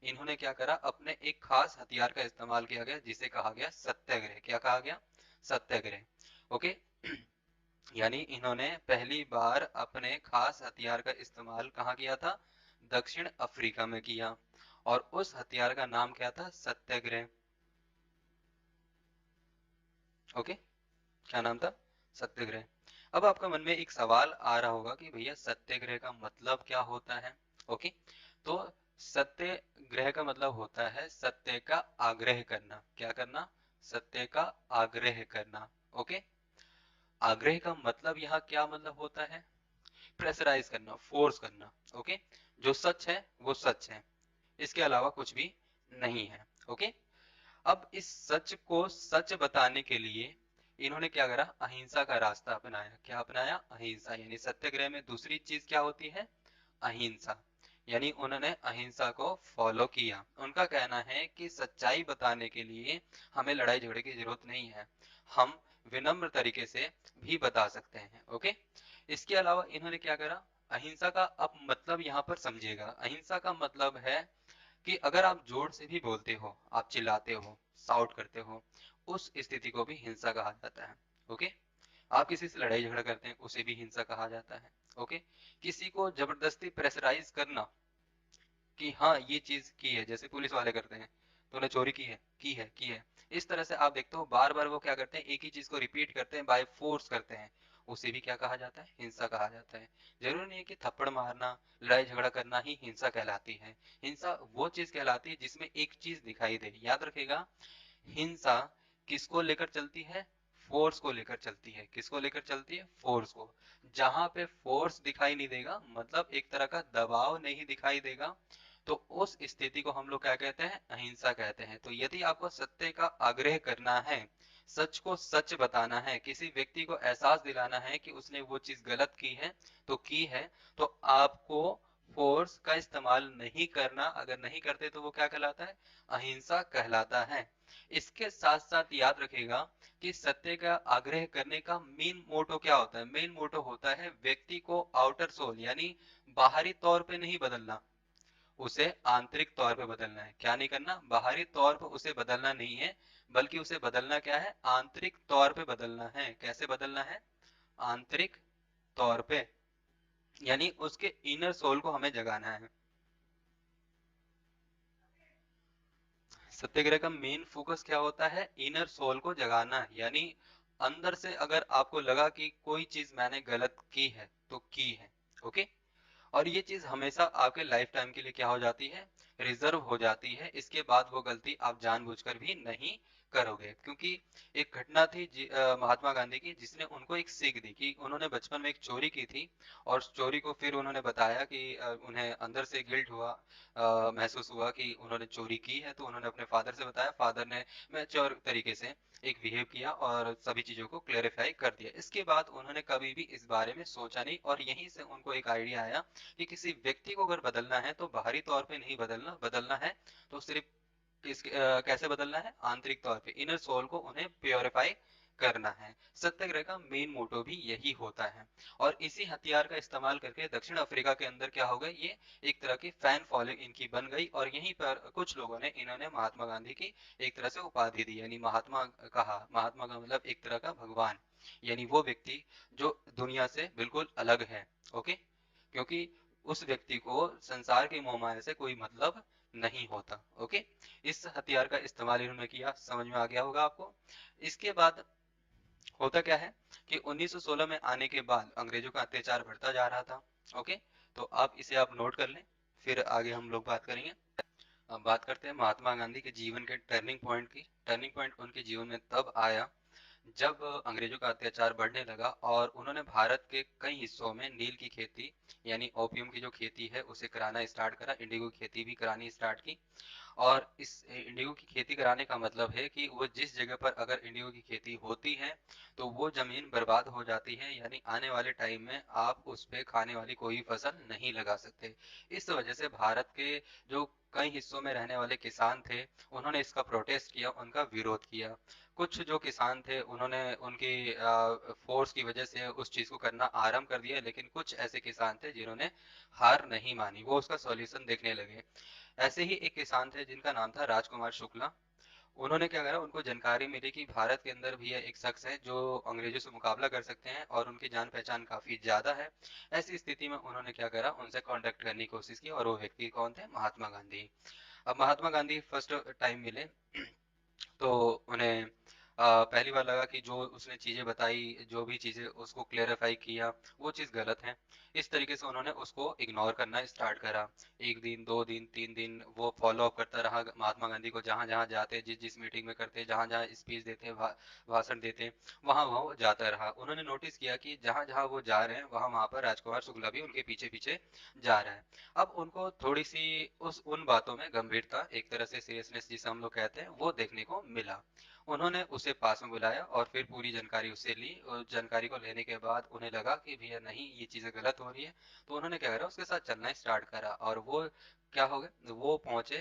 इन्होंने क्या करा, अपने एक खास हथियार का इस्तेमाल किया गया जिसे कहा गया सत्याग्रह। क्या कहा गया? सत्याग्रह। ओके, यानी इन्होंने पहली बार अपने खास हथियार का इस्तेमाल कहाँ किया था? दक्षिण अफ्रीका में किया। और उस हथियार का नाम क्या था? सत्याग्रह। ओके, क्या नाम था? सत्याग्रह। अब आपका मन में एक सवाल आ रहा होगा कि भैया सत्याग्रह का मतलब क्या होता है। ओके, तो सत्याग्रह का मतलब होता है सत्य का आग्रह करना। क्या करना? सत्य का आग्रह करना। ओके, आग्रह का मतलब यहाँ क्या मतलब होता है? प्रेशराइज करना, फोर्स करना। ओके, जो सच है वो सच है, इसके अलावा कुछ भी नहीं है। ओके, अब इस सच को सच बताने के लिए इन्होंने क्या करा? अहिंसा का रास्ता अपनाया। क्या अपनाया? अहिंसा। यानी सत्याग्रह में दूसरी चीज क्या होती है? अहिंसा। यानी उन्होंने अहिंसा को फॉलो किया। उनका कहना है कि सच्चाई बताने के लिए हमें लड़ाई झगड़े की जरूरत नहीं है, हम विनम्र तरीके से भी बता सकते हैं। ओके, इसके अलावा इन्होंने क्या करा? अहिंसा का अब मतलब यहाँ पर समझिएगा। अहिंसा का मतलब है कि अगर आप जोर से भी बोलते हो, आप चिल्लाते हो, साउट करते हो, उस स्थिति को भी हिंसा कहा जाता है। ओके, आप किसी से लड़ाई झगड़ा करते हैं उसे भी हिंसा कहा जाता है। ओके, किसी को जबरदस्ती प्रेशराइज करना कि हाँ ये चीज की है, जैसे पुलिस वाले करते हैं, तूने चोरी की है, की है, इस तरह से आप देखते हो बार बार वो क्या करते हैं, एक ही चीज को रिपीट करते हैं, बाय फोर्स करते हैं, उसे भी क्या कहा जाता है? हिंसा कहा जाता है। जरूरी नहीं है कि थप्पड़ मारना, लड़ाई झगड़ा करना ही हिंसा कहलाती है। हिंसा वो चीज कहलाती है जिसमें एक चीज दिखाई दे। याद रखेगा, हिंसा किसको लेकर चलती है? फोर्स को लेकर चलती है। किसको लेकर चलती है? फोर्स को। जहां पे फोर्स दिखाई नहीं देगा, मतलब एक तरह का दबाव नहीं दिखाई देगा, तो उस स्थिति को हम लोग क्या कहते हैं? अहिंसा कहते हैं। तो यदि आपको सत्य का आग्रह करना है, सच को सच बताना है, किसी व्यक्ति को एहसास दिलाना है कि उसने वो चीज गलत की है तो की है, तो आपको फोर्स का इस्तेमाल नहीं करना। अगर नहीं करते तो वो क्या कहलाता है? अहिंसा कहलाता है। इसके साथ साथ याद रखिएगा कि सत्य का आग्रह करने का मेन मोटो क्या होता है? मेन मोटो होता है व्यक्ति को आउटर सोल, यानी बाहरी तौर पे नहीं बदलना, उसे आंतरिक तौर पे बदलना है। क्या नहीं करना? बाहरी तौर पे उसे बदलना नहीं है, बल्कि उसे बदलना क्या है? आंतरिक तौर पे बदलना है। कैसे बदलना है? आंतरिक तौर पे, यानी उसके इनर सोल को हमें जगाना है। सत्याग्रह का मेन फोकस क्या होता है? इनर सोल को जगाना है, यानी अंदर से अगर आपको लगा कि कोई चीज मैंने गलत की है तो की है, ओके। और ये चीज हमेशा आपके लाइफ टाइम के लिए क्या हो जाती है? रिजर्व हो जाती है। इसके बाद वो गलती आप जानबूझकर भी नहीं करोगे, क्योंकि एक घटना थी महात्मा गांधी की, जिसने उनको एक सीख दी कि उन्होंने बचपन में एक चोरी की थी, और उस चोरी को फिर उन्होंने बताया कि उन्हें अंदर से गिल्ट हुआ, महसूस हुआ कि उन्होंने चोरी की है, तो उन्होंने अपने फादर से बताया। फादर ने मैच्योर तरीके से एक बिहेव किया और सभी चीजों को क्लेरिफाई कर दिया। इसके बाद उन्होंने कभी भी इस बारे में सोचा नहीं, और यहीं से उनको एक आइडिया आया कि किसी व्यक्ति को अगर बदलना है तो बाहरी तौर पे नहीं बदलना, बदलना है तो सिर्फ कैसे बदलना है? आंतरिक तौर पे, इनर सोल को उन्हें प्योरीफाई करना है। सत्याग्रह का मेन मोटो भी यही होता है। और इसी हथियार का इस्तेमाल करके दक्षिण अफ्रीका के अंदर क्या हो गया, ये एक तरह की फैन फॉलोइंग इनकी बन गई, और यहीं पर कुछ लोगों ने इन्होंने महात्मा गांधी की एक तरह से उपाधि दी, यानी महात्मा कहा। महात्मा का मतलब एक तरह का भगवान, यानी वो व्यक्ति जो दुनिया से बिल्कुल अलग है, ओके। क्योंकि उस व्यक्ति को संसार की मोहमाया से कोई मतलब नहीं होता, ओके। इस हथियार का इस्तेमाल इन्होंने किया, समझ में आ गया होगा आपको। इसके बाद होता क्या है कि 1916 में आने के बाद अंग्रेजों का अत्याचार बढ़ता जा रहा था, ओके। तो आप इसे आप नोट कर लें, फिर आगे हम लोग बात करेंगे। अब बात करते हैं महात्मा गांधी के जीवन के टर्निंग पॉइंट की। टर्निंग पॉइंट उनके जीवन में तब आया जब अंग्रेजों का अत्याचार बढ़ने लगा, और उन्होंने भारत के कई हिस्सों में नील की खेती, यानी ओपियम की जो खेती है, उसे कराना स्टार्ट करा। इंडिगो की खेती भी करानी स्टार्ट की। और इस इंडिगो की खेती कराने का मतलब है कि वो जिस जगह पर अगर इंडिगो की खेती होती है तो वो जमीन बर्बाद हो जाती है, यानी आने वाले टाइम में आप उस पे खाने वाली कोई फसल नहीं लगा सकते। इस वजह से भारत के जो कई हिस्सों में रहने वाले किसान थे, उन्होंने इसका प्रोटेस्ट किया, उनका विरोध किया। कुछ जो किसान थे उन्होंने उनकी फोर्स की वजह से उस चीज को करना आरंभ कर दिया, लेकिन कुछ ऐसे किसान थे जिन्होंने हार नहीं मानी, वो उसका सॉल्यूशन देखने लगे। ऐसे ही एक किसान थे जिनका नाम था राजकुमार शुक्ला। उन्होंने क्या करा, उनको जानकारी मिली कि भारत के अंदर भी एक शख्स है जो अंग्रेजों से मुकाबला कर सकते हैं, और उनकी जान पहचान काफी ज्यादा है। ऐसी स्थिति में उन्होंने क्या करा, उनसे कांटेक्ट करने की कोशिश की, और वो व्यक्ति कौन थे? महात्मा गांधी। अब महात्मा गांधी फर्स्ट टाइम मिले तो उन्हें पहली बार लगा कि जो उसने चीजें बताई, जो भी चीजें उसको क्लेरिफाई किया, वो चीज गलत है। इस तरीके से उन्होंने उसको इग्नोर करना स्टार्ट करा। एक दिन, दो दिन, तीन दिन वो फॉलो अप करता रहा महात्मा गांधी को। जहां जहां जाते, जिस जिस मीटिंग में करते, जहां जहां स्पीच देते, भाषण देते, वहां वहां वो जाता रहा। उन्होंने नोटिस किया कि जहां जहां वो जा रहे हैं वहां वहां पर राजकुमार शुक्ला भी उनके पीछे पीछे जा रहा है। अब उनको थोड़ी सी उन बातों में गंभीरता, एक तरह से सीरियसनेस जिसे हम लोग कहते हैं, वो देखने को मिला। उन्होंने उसे पास में बुलाया और फिर पूरी जानकारी उससे ली, और जानकारी को लेने के बाद उन्हें लगा कि भैया नहीं, ये चीजें गलत हो रही है। तो उन्होंने क्या करा, उसके साथ चलना स्टार्ट करा, और वो क्या हो गए, वो पहुंचे,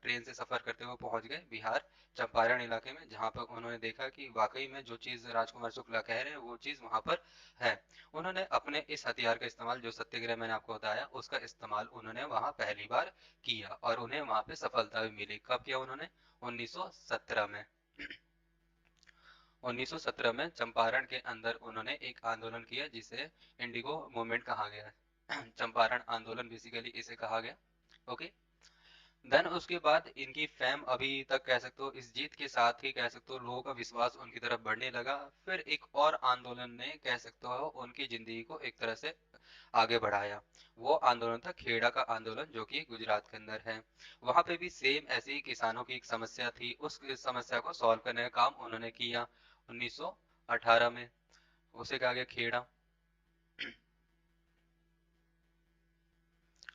ट्रेन से सफर करते हुए पहुंच गए बिहार, चंपारण इलाके में, जहां पर उन्होंने देखा कि वाकई में जो चीज राजकुमार शुक्ला कह रहे हैं वो चीज वहां पर है। उन्होंने अपने इस हथियार का इस्तेमाल, जो सत्याग्रह मैंने आपको बताया, उसका इस्तेमाल उन्होंने वहां पहली बार किया, और उन्हें वहां पे सफलता भी मिली। कब किया उन्होंने? 1917 में। 1917 में चंपारण के अंदर उन्होंने एक आंदोलन किया जिसे इंडिगो मूवमेंट कहा गया है। चंपारण आंदोलन बेसिकली इसे कहा गया, ओके। देन उसके बाद इनकी फेम अभी तक कह सकते हो, इस जीत के साथ ही कह सकते हो लोगों का विश्वास उनकी तरफ बढ़ने लगा। फिर एक और आंदोलन ने कह सकते हो उनकी जिंदगी को एक तरह से आगे बढ़ाया। वो आंदोलन था खेड़ा का आंदोलन, जो कि गुजरात के अंदर है। वहां पे भी सेम ऐसे ही किसानों की एक समस्या थी, उस समस्या को सॉल्व करने का काम उन्होंने किया 1918 में। उसे कहा गया खेड़ा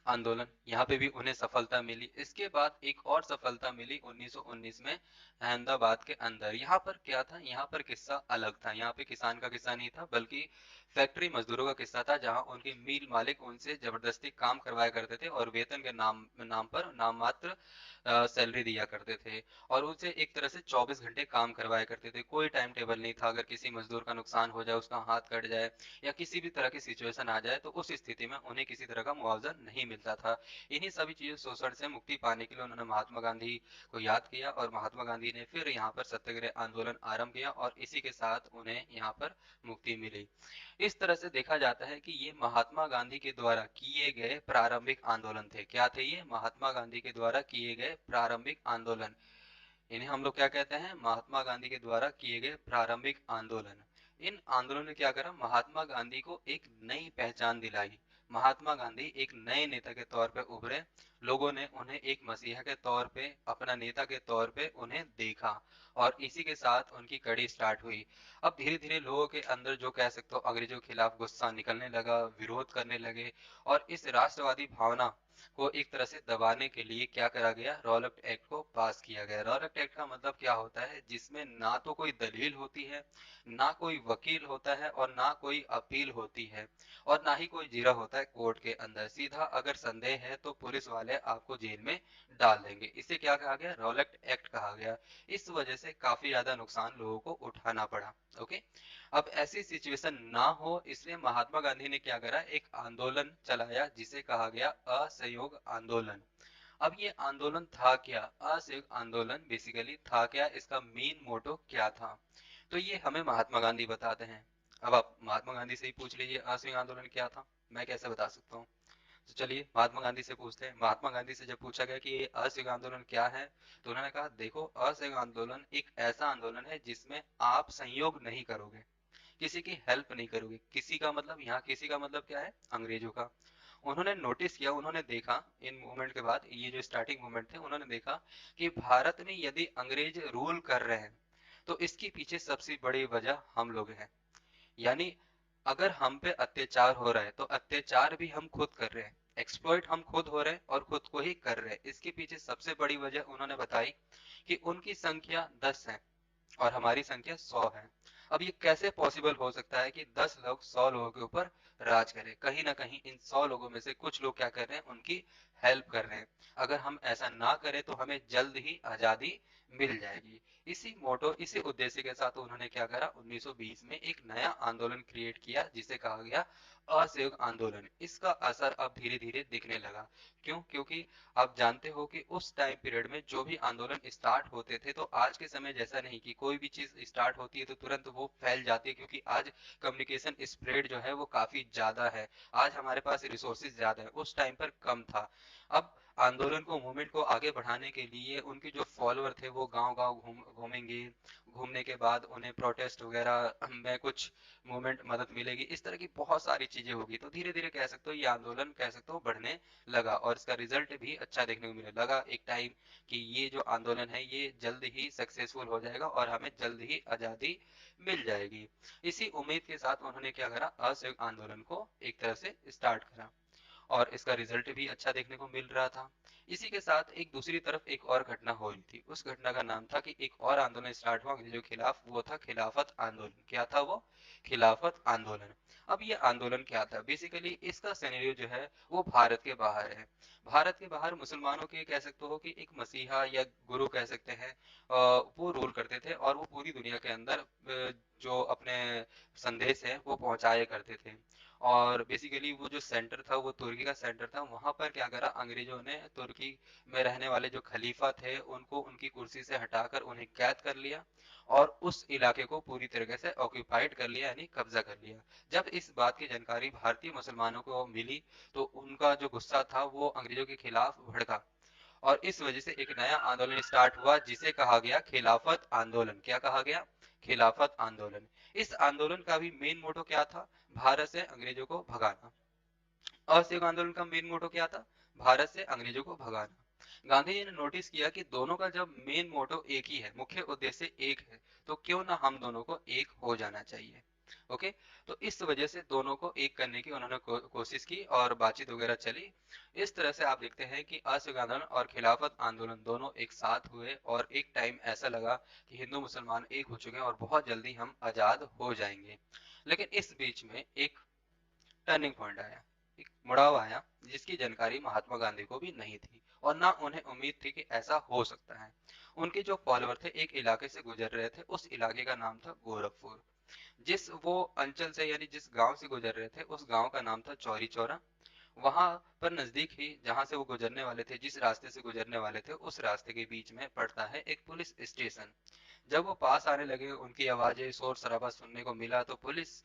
आंदोलन। यहाँ पे भी उन्हें सफलता मिली। इसके बाद एक और सफलता मिली 1919 में अहमदाबाद के अंदर। यहाँ पर क्या था, यहाँ पर किस्सा अलग था। यहाँ पे किसान का किस्सा नहीं था, बल्कि फैक्ट्री मजदूरों का किस्सा था, जहाँ उनके मिल मालिक उनसे जबरदस्ती काम करवाया करते थे, और वेतन के नाम नाम पर नाम मात्र सैलरी दिया करते थे, और उनसे एक तरह से 24 घंटे काम करवाया करते थे। कोई टाइम टेबल नहीं था। अगर किसी मजदूर का नुकसान हो जाए, उसका हाथ कट जाए, या किसी भी तरह की सिचुएशन आ जाए, तो उस स्थिति में उन्हें किसी तरह का मुआवजा नहीं मिलता था। इन्हीं सभी चीजों शोषण से मुक्ति पाने के लिए उन्होंने महात्मा गांधी को याद किया, और महात्मा गांधी ने फिर यहाँ पर सत्याग्रह आंदोलन आरंभ किया, और इसी के साथ उन्हें यहाँ पर मुक्ति मिली। इस तरह से देखा जाता है कि ये महात्मा गांधी के द्वारा किए गए प्रारंभिक आंदोलन थे। क्या थे ये? महात्मा गांधी के द्वारा किए गए प्रारंभिक आंदोलन। इन्हें हम लोग क्या कहते हैं, महात्मा गांधी के द्वारा किए गए प्रारंभिक आंदोलन। इन आंदोलनों ने क्या करा, महात्मा गांधी को एक नई पहचान दिलाई। महात्मा गांधी एक नए नेता के तौर पे उभरे। लोगों ने उन्हें एक मसीहा के तौर पे, अपना नेता के तौर पे उन्हें देखा, और इसी के साथ उनकी कड़ी स्टार्ट हुई। अब धीरे धीरे लोगों के अंदर जो कह सकते हो अंग्रेजों के खिलाफ गुस्सा निकलने लगा, विरोध करने लगे, और इस राष्ट्रवादी भावना को एक तरह से दबाने के लिए क्या करा गया, रॉलेट एक्ट को पास किया गया। रॉलेट एक्ट का मतलब क्या होता है, जिसमें ना तो कोई दलील होती है, ना कोई वकील होता है, और ना कोई अपील होती है, और ना ही कोई जिरह होता है कोर्ट के अंदर। सीधा अगर संदेह है तो पुलिस वाले आपको जेल में डाल देंगे। इसे क्या कहा गया, रॉलेट एक्ट कहा गया। इस वजह से काफी ज्यादा नुकसान लोगों को उठाना पड़ा। ओके, अब ऐसी सिचुएशन ना हो इसलिए महात्मा गांधी ने क्या करा, एक आंदोलन चलाया जिसे कहा गया असहयोग आंदोलन। अब ये आंदोलन था क्या, असहयोग आंदोलन बेसिकली था क्या, इसका मेन मोटो क्या था, तो ये हमें महात्मा गांधी बताते हैं। अब आप महात्मा गांधी से ही पूछ लीजिए असहयोग आंदोलन क्या था, मैं कैसे बता सकता हूँ। तो चलिए महात्मा गांधी से पूछते हैं। महात्मा गांधी से जब पूछा गया कि ये असहयोग आंदोलन क्या है, तो उन्होंने कहा देखो, असहयोग आंदोलन एक ऐसा आंदोलन है जिसमें आप संयोग नहीं करोगे, किसी की हेल्प नहीं करोगे। किसी का मतलब, यहाँ किसी का मतलब क्या है, अंग्रेजों का। उन्होंने नोटिस किया, उन्होंने देखा, इन मूवमेंट के बाद, ये जो स्टार्टिंग मूवमेंट थे, उन्होंने देखा कि भारत में यदि अंग्रेज रूल कर रहे हैं तो इसके पीछे सबसे बड़ी वजह हम लोग हैं। यानी अगर हम पे अत्याचार हो रहा है तो अत्याचार भी हम खुद कर रहे हैं, एक्सप्लॉइट हम खुद हो रहे हैं और खुद को ही कर रहे हैं। इसके पीछे सबसे बड़ी वजह उन्होंने बताई कि उनकी संख्या 10 है और हमारी संख्या 100 है। अब ये कैसे पॉसिबल हो सकता है कि 10 लोग 100 लोगों के ऊपर राज करें। कहीं ना कहीं इन 100 लोगों में से कुछ लोग क्या कर रहे हैं, उनकी हेल्प कर रहे हैं। अगर हम ऐसा ना करें तो हमें जल्द ही आजादी मिल जाएगी। इसी मोटो, इसी उद्देश्य के साथ उन्होंने क्या करा, 1920 में एक नया आंदोलन क्रिएट किया जिसे कहा गया असहयोग आंदोलन। इसका असर अब धीरे धीरे दिखने लगा। क्यों, क्योंकि आप जानते हो कि उस टाइम पीरियड में जो भी आंदोलन स्टार्ट होते थे, तो आज के समय जैसा नहीं कि कोई भी चीज स्टार्ट होती है तो तुरंत वो फैल जाती है, क्योंकि आज कम्युनिकेशन स्प्रेड जो है वो काफी ज्यादा है। आज हमारे पास रिसोर्सेज ज्यादा है, उस टाइम पर कम था। अब आंदोलन को, मूवमेंट को आगे बढ़ाने के लिए उनके जो फॉलोअर थे वो गांव गांव घूमेंगे। घूमने के बाद उन्हें प्रोटेस्ट वगैरह में कुछ मूवमेंट मदद मिलेगी, इस तरह की बहुत सारी चीजें होगी। तो धीरे धीरे कह सकते हो ये आंदोलन, कह सकते हो, बढ़ने लगा, और इसका रिजल्ट भी अच्छा देखने को मिलने लगा एक टाइम कि ये जो आंदोलन है ये जल्द ही सक्सेसफुल हो जाएगा और हमें जल्द ही आजादी मिल जाएगी। इसी उम्मीद के साथ उन्होंने क्या करा, असहयोग आंदोलन को एक तरह से स्टार्ट करा, और इसका रिजल्ट भी अच्छा देखने को मिल रहा था। इसी के साथ एक दूसरी तरफ एक और घटना हो रही थी। उस घटना का नाम था कि एक और आंदोलन स्टार्ट हुआ अंग्रेजों के खिलाफ, वो था खिलाफत आंदोलन। क्या था वो, खिलाफत आंदोलन। अब ये आंदोलन क्या था, बेसिकली इसका सिनेरियो जो है वो भारत के बाहर है। भारत के बाहर मुसलमानों के, कह सकते हो कि एक मसीहा या गुरु कह सकते हैं, वो रूल करते थे, और वो पूरी दुनिया के अंदर जो अपने संदेश है वो पहुंचाए करते थे। और बेसिकली वो जो सेंटर था वो तुर्की का सेंटर था। वहां पर क्या करा, अंग्रेजों ने तुर्की में रहने वाले जो खलीफा थे उनको उनकी कुर्सी से हटाकर उन्हें कैद कर लिया, और उस इलाके को पूरी तरीके से ऑक्यूपाइड कर लिया, यानी कब्जा कर लिया। जब इस बात की जानकारी भारतीय मुसलमानों को मिली तो उनका जो गुस्सा था वो अंग्रेजों के खिलाफ भड़का, और इस वजह से एक नया आंदोलन स्टार्ट हुआ जिसे कहा गया खिलाफत आंदोलन। क्या कहा गया, खिलाफत आंदोलन। इस आंदोलन का भी मेन मोटो क्या था, भारत से अंग्रेजों को भगाना। असहयोग आंदोलन का मेन मोटो क्या था, भारत से अंग्रेजों को भगाना। गांधी जी ने नोटिस किया कि दोनों का जब मेन मोटो एक ही है, मुख्य उद्देश्य एक है, तो क्यों ना हम दोनों को एक हो जाना चाहिए। ओके, तो इस वजह से दोनों को एक करने की उन्होंने कोशिश की और बातचीत वगैरह चली। इस तरह से आप देखते हैं कि असहयोग आंदोलन और खिलाफत आंदोलन दोनों एक साथ हुए, और एक टाइम ऐसा लगा कि हिंदू मुसलमान एक हो चुके हैं और बहुत जल्दी हम आजाद हो जाएंगे। लेकिन इस बीच में एक टर्निंग पॉइंट आया, एक मुड़ाव आया, जिसकी जानकारी महात्मा गांधी को भी नहीं थी, और ना उन्हें उम्मीद थी कि ऐसा हो सकता है। उनके जो फॉलोअर थे एक इलाके से गुजर रहे थे, उस इलाके का नाम था गोरखपुर। जिस वो अंचल से, यानी जिस गांव से गुजर रहे थे, उस गांव का नाम था चौरी चौरा। वहां पर नजदीक ही जहां से वो गुजरने वाले थे, जिस रास्ते से गुजरने वाले थे, उस रास्ते के बीच में पड़ता है एक पुलिस स्टेशन, जब वो पास आने लगे, उनकी आवाजें, शोर शराबा सुनने को मिला, तो पुलिस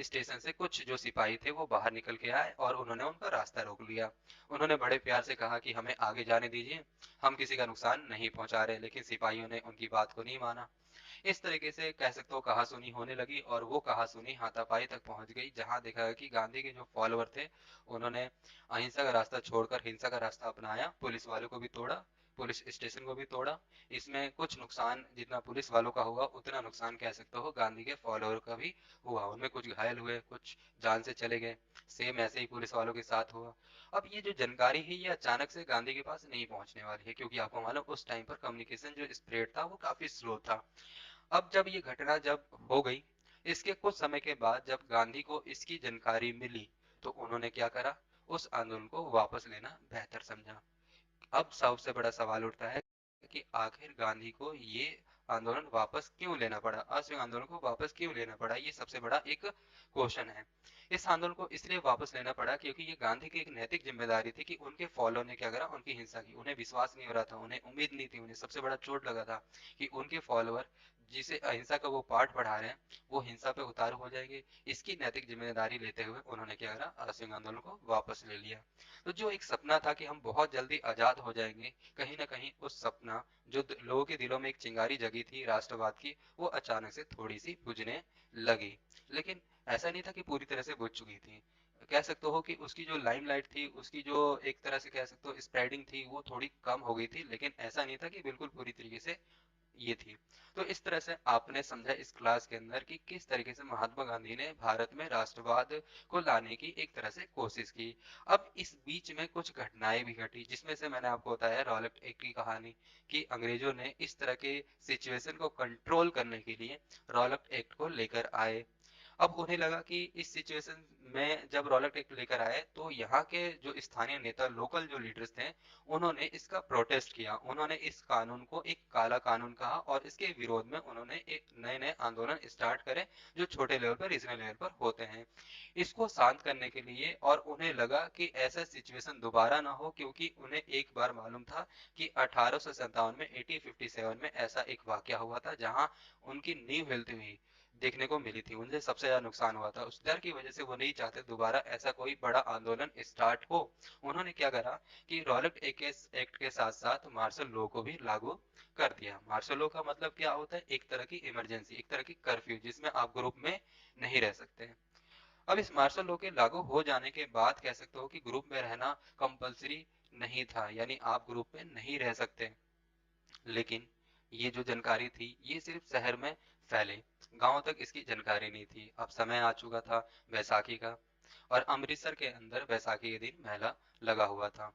स्टेशन से कुछ जो सिपाही थे वो बाहर निकल के आए और उन्होंने उनका रास्ता रोक लिया। उन्होंने बड़े प्यार से कहा कि हमें आगे जाने दीजिए, हम किसी का नुकसान नहीं पहुंचा रहे, लेकिन सिपाहियों ने उनकी बात को नहीं माना। इस तरीके से कह सकते हो कहासुनी होने लगी, और वो कहासुनी हाथापाई तक पहुंच गई, जहां देखा गया कि गांधी के जो फॉलोअर थे उन्होंने अहिंसा का रास्ता छोड़कर हिंसा का रास्ता अपनाया, पुलिस वालों को भी तोड़ा, पुलिस स्टेशन को भी तोड़ा। इसमें कुछ नुकसान जितना पुलिस वालों का हुआ, उतना नुकसान कह सकते हो गांधी के फॉलोअर का भी हुआ, उनमें कुछ घायल हुए, कुछ जान से चले गए। सेम ऐसे ही पुलिस वालों के साथ हुआ। अब ये जो जानकारी है ये अचानक से गांधी के पास नहीं पहुंचने वाली है, क्योंकि आपको मालूम उस टाइम पर कम्युनिकेशन जो स्प्रेड था वो काफी स्लो था। अब जब ये घटना जब हो गई, इसके कुछ समय के बाद जब गांधी को इसकी जानकारी मिली, तो उन्होंने क्या करा, उस आंदोलन को वापस लेना बेहतर समझा। अब सबसे बड़ा सवाल उठता है कि आखिर गांधी को ये आंदोलन वापस क्यों लेना पड़ा, असहयोग आंदोलन को वापस क्यों लेना पड़ा, ये सबसे बड़ा एक क्वेश्चन है। इस आंदोलन को इसलिए वापस लेना पड़ा क्योंकि ये गांधी की एक नैतिक जिम्मेदारी थी कि उनके फॉलो ने क्या करा, उनकी हिंसा की, उन्हें विश्वास नहीं हो रहा था, उन्हें उम्मीद नहीं थी, उन्हें सबसे बड़ा चोट लगा था कि उनके फॉलोअर जिसे अहिंसा का वो पाठ पढ़ा रहे हैं वो हिंसा पे उतारू हो जाएंगे। इसकी नैतिक जिम्मेदारी लेते हुए उन्होंने क्या करा, असहयोग आंदोलन को वापस ले लिया। तो जो एक सपना था कि हम बहुत जल्दी आजाद हो जाएंगे, कहीं ना कहीं उस सपना जो लोगों के दिलों में एक चिंगारी जगी थी राष्ट्रवाद की, वो अचानक से थोड़ी सी बुझने लगी। लेकिन ऐसा नहीं था कि पूरी तरह से बुझ चुकी थी। कह सकते हो कि उसकी जो लाइमलाइट थी, उसकी जो एक तरह से कह सकते हो स्प्रेडिंग थी, वो थोड़ी कम हो गई थी, लेकिन ऐसा नहीं था कि बिल्कुल पूरी तरीके से ये थी। तो इस तरह से आपने समझा इस क्लास के अंदर कि किस तरीके से महात्मा गांधी ने भारत में राष्ट्रवाद को लाने की एक तरह से कोशिश की। अब इस बीच में कुछ घटनाएं भी घटी, जिसमें से मैंने आपको बताया रॉलेट एक्ट की कहानी, कि अंग्रेजों ने इस तरह के सिचुएशन को कंट्रोल करने के लिए रॉलेट एक्ट को लेकर आए। अब उन्हें लगा कि इस सिचुएशन में जब रॉलेट एक्ट लेकर आए, तो यहाँ के जो स्थानीय नेता, लोकल जो लीडर्स थे, उन्होंने इसका प्रोटेस्ट किया, उन्होंने इस कानून को एक काला कानून कहा, और इसके विरोध में उन्होंने एक नए नए आंदोलन स्टार्ट करे, जो छोटे लेवल पर, रीजनल लेवल पर होते हैं, इसको शांत करने के लिए। और उन्हें लगा कि ऐसा सिचुएशन दोबारा ना हो, क्योंकि उन्हें एक बार मालूम था कि 1857 में 1857 में ऐसा एक वाकया हुआ था, जहां उनकी नींव हिलती हुई देखने को मिली थी, उनसे सबसे ज्यादा नुकसान हुआ था। उस डर की वजह से वो नहीं चाहते दोबारा ऐसा कोई बड़ा आंदोलन स्टार्ट हो। उन्होंने क्या करा कि रॉलेट एक्ट के साथ साथ मार्शल लॉ को भी लागू कर दिया। मार्शल लॉ का मतलब क्या होता है, एक तरह की इमरजेंसी, एक तरह की कर्फ्यू, जिसमें आप ग्रुप में नहीं रह सकते। अब इस मार्शल लॉ के लागू हो जाने के बाद कह सकते हो कि ग्रुप में रहना कंपलसरी नहीं था, यानी आप ग्रुप में नहीं रह सकते। लेकिन ये जो जानकारी थी ये सिर्फ शहर में फैले, गांव तक इसकी जानकारी नहीं थी। अब समय आ चुका था बैसाखी का, और अमृतसर के अंदर बैसाखी के दिन मेला लगा हुआ था।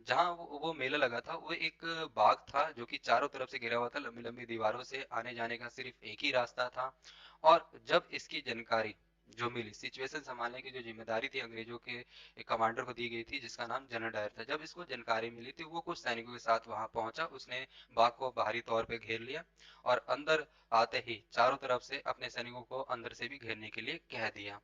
जहां वो मेला लगा था, वो एक बाग था जो कि चारों तरफ से घिरा हुआ था, लंबी लंबी दीवारों से, आने जाने का सिर्फ एक ही रास्ता था। और जब इसकी जानकारी जो मिली, सिचुएशन संभालने की जो जिम्मेदारी थी अंग्रेजों के एक कमांडर को दी गई थी, जिसका नाम जनरल डायर था, जब इसको जानकारी मिली थी, वो कुछ सैनिकों के साथ वहां पहुंचा, उसने बाग को बाहरी तौर पे घेर लिया, और अंदर आते ही चारों तरफ से अपने सैनिकों को अंदर से भी घेरने के लिए कह दिया।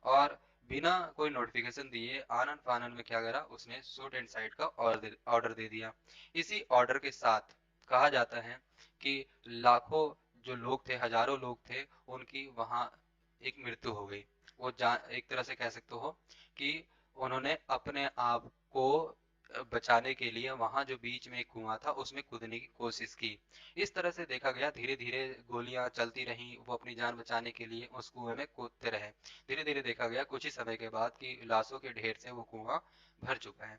और बिना कोई नोटिफिकेशन दिए आनन फानन में क्या करा, उसने शूट एंड साइड का ऑर्डर दे दिया। इसी ऑर्डर के साथ कहा जाता है कि लाखों जो लोग थे, हजारों लोग थे, उनकी वहां एक मृत्यु हो गई। वो जान, एक तरह से कह सकते हो कि उन्होंने अपने आप को बचाने के लिए वहां जो बीच में एक कुआं था उसमें कूदने की कोशिश की। इस तरह से देखा गया, धीरे धीरे गोलियां चलती रहीं, वो अपनी जान बचाने के लिए उस कुएं में कूदते रहे। धीरे धीरे देखा गया कुछ ही समय के बाद कि लाशों के ढेर से वो कुआं भर चुका है।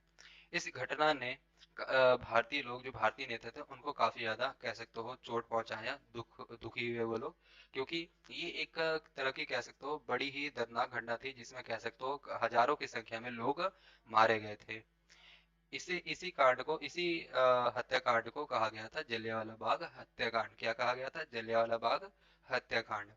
इस घटना ने भारतीय लोग, जो भारतीय नेता थे, उनको काफी ज्यादा कह सकते हो चोट पहुंचाया, दुखी हुए वो लोग, क्योंकि ये एक तरह की कह सकते हो बड़ी ही दर्दनाक घटना थी, जिसमें कह सकते हो हजारों की संख्या में लोग मारे गए थे। इसी इसी कांड को, इसी हत्याकांड को कहा गया था जलियांवाला बाग हत्याकांड। क्या कहा गया था, जलियांवाला बाग हत्याकांड।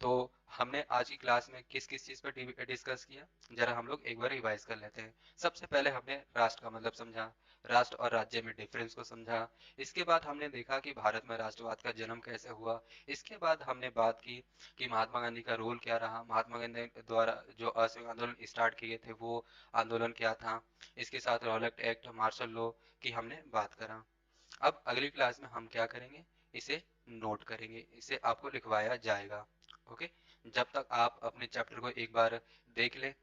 तो हमने आज की क्लास में किस किस चीज पर डिस्कस किया, जरा हम लोग एक बार रिवाइज कर लेते हैं। सबसे पहले हमने राष्ट्र का मतलब समझा, राष्ट्र और राज्य में डिफरेंस को समझा। इसके बाद हमने देखा कि भारत में राष्ट्रवाद का जन्म कैसे हुआ। इसके बाद हमने बात की कि महात्मा गांधी का रोल क्या रहा, महात्मा गांधी द्वारा जो असहयोग आंदोलन स्टार्ट किए थे वो आंदोलन क्या था। इसके साथ रॉलेट एक्ट, मार्शल लॉ की हमने बात करा। अब अगली क्लास में हम क्या करेंगे, इसे नोट करेंगे, इसे आपको लिखवाया जाएगा। ओके, जब तक आप अपने चैप्टर को एक बार देख ले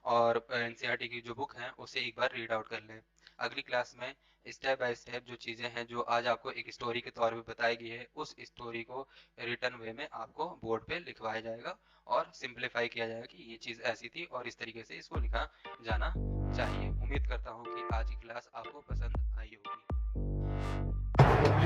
और एनसीईआरटी की जो बुक है उसे एक बार रीड आउट कर लें। अगली क्लास में स्टेप बाय स्टेप जो चीज़ें हैं जो आज आपको एक स्टोरी के तौर पे बताई गई है, उस स्टोरी को रिटर्न वे में आपको बोर्ड पे लिखवाया जाएगा और सिंप्लीफाई किया जाएगा कि ये चीज़ ऐसी थी और इस तरीके से इसको लिखा जाना चाहिए। उम्मीद करता हूँ कि आज की क्लास आपको पसंद आई होगी।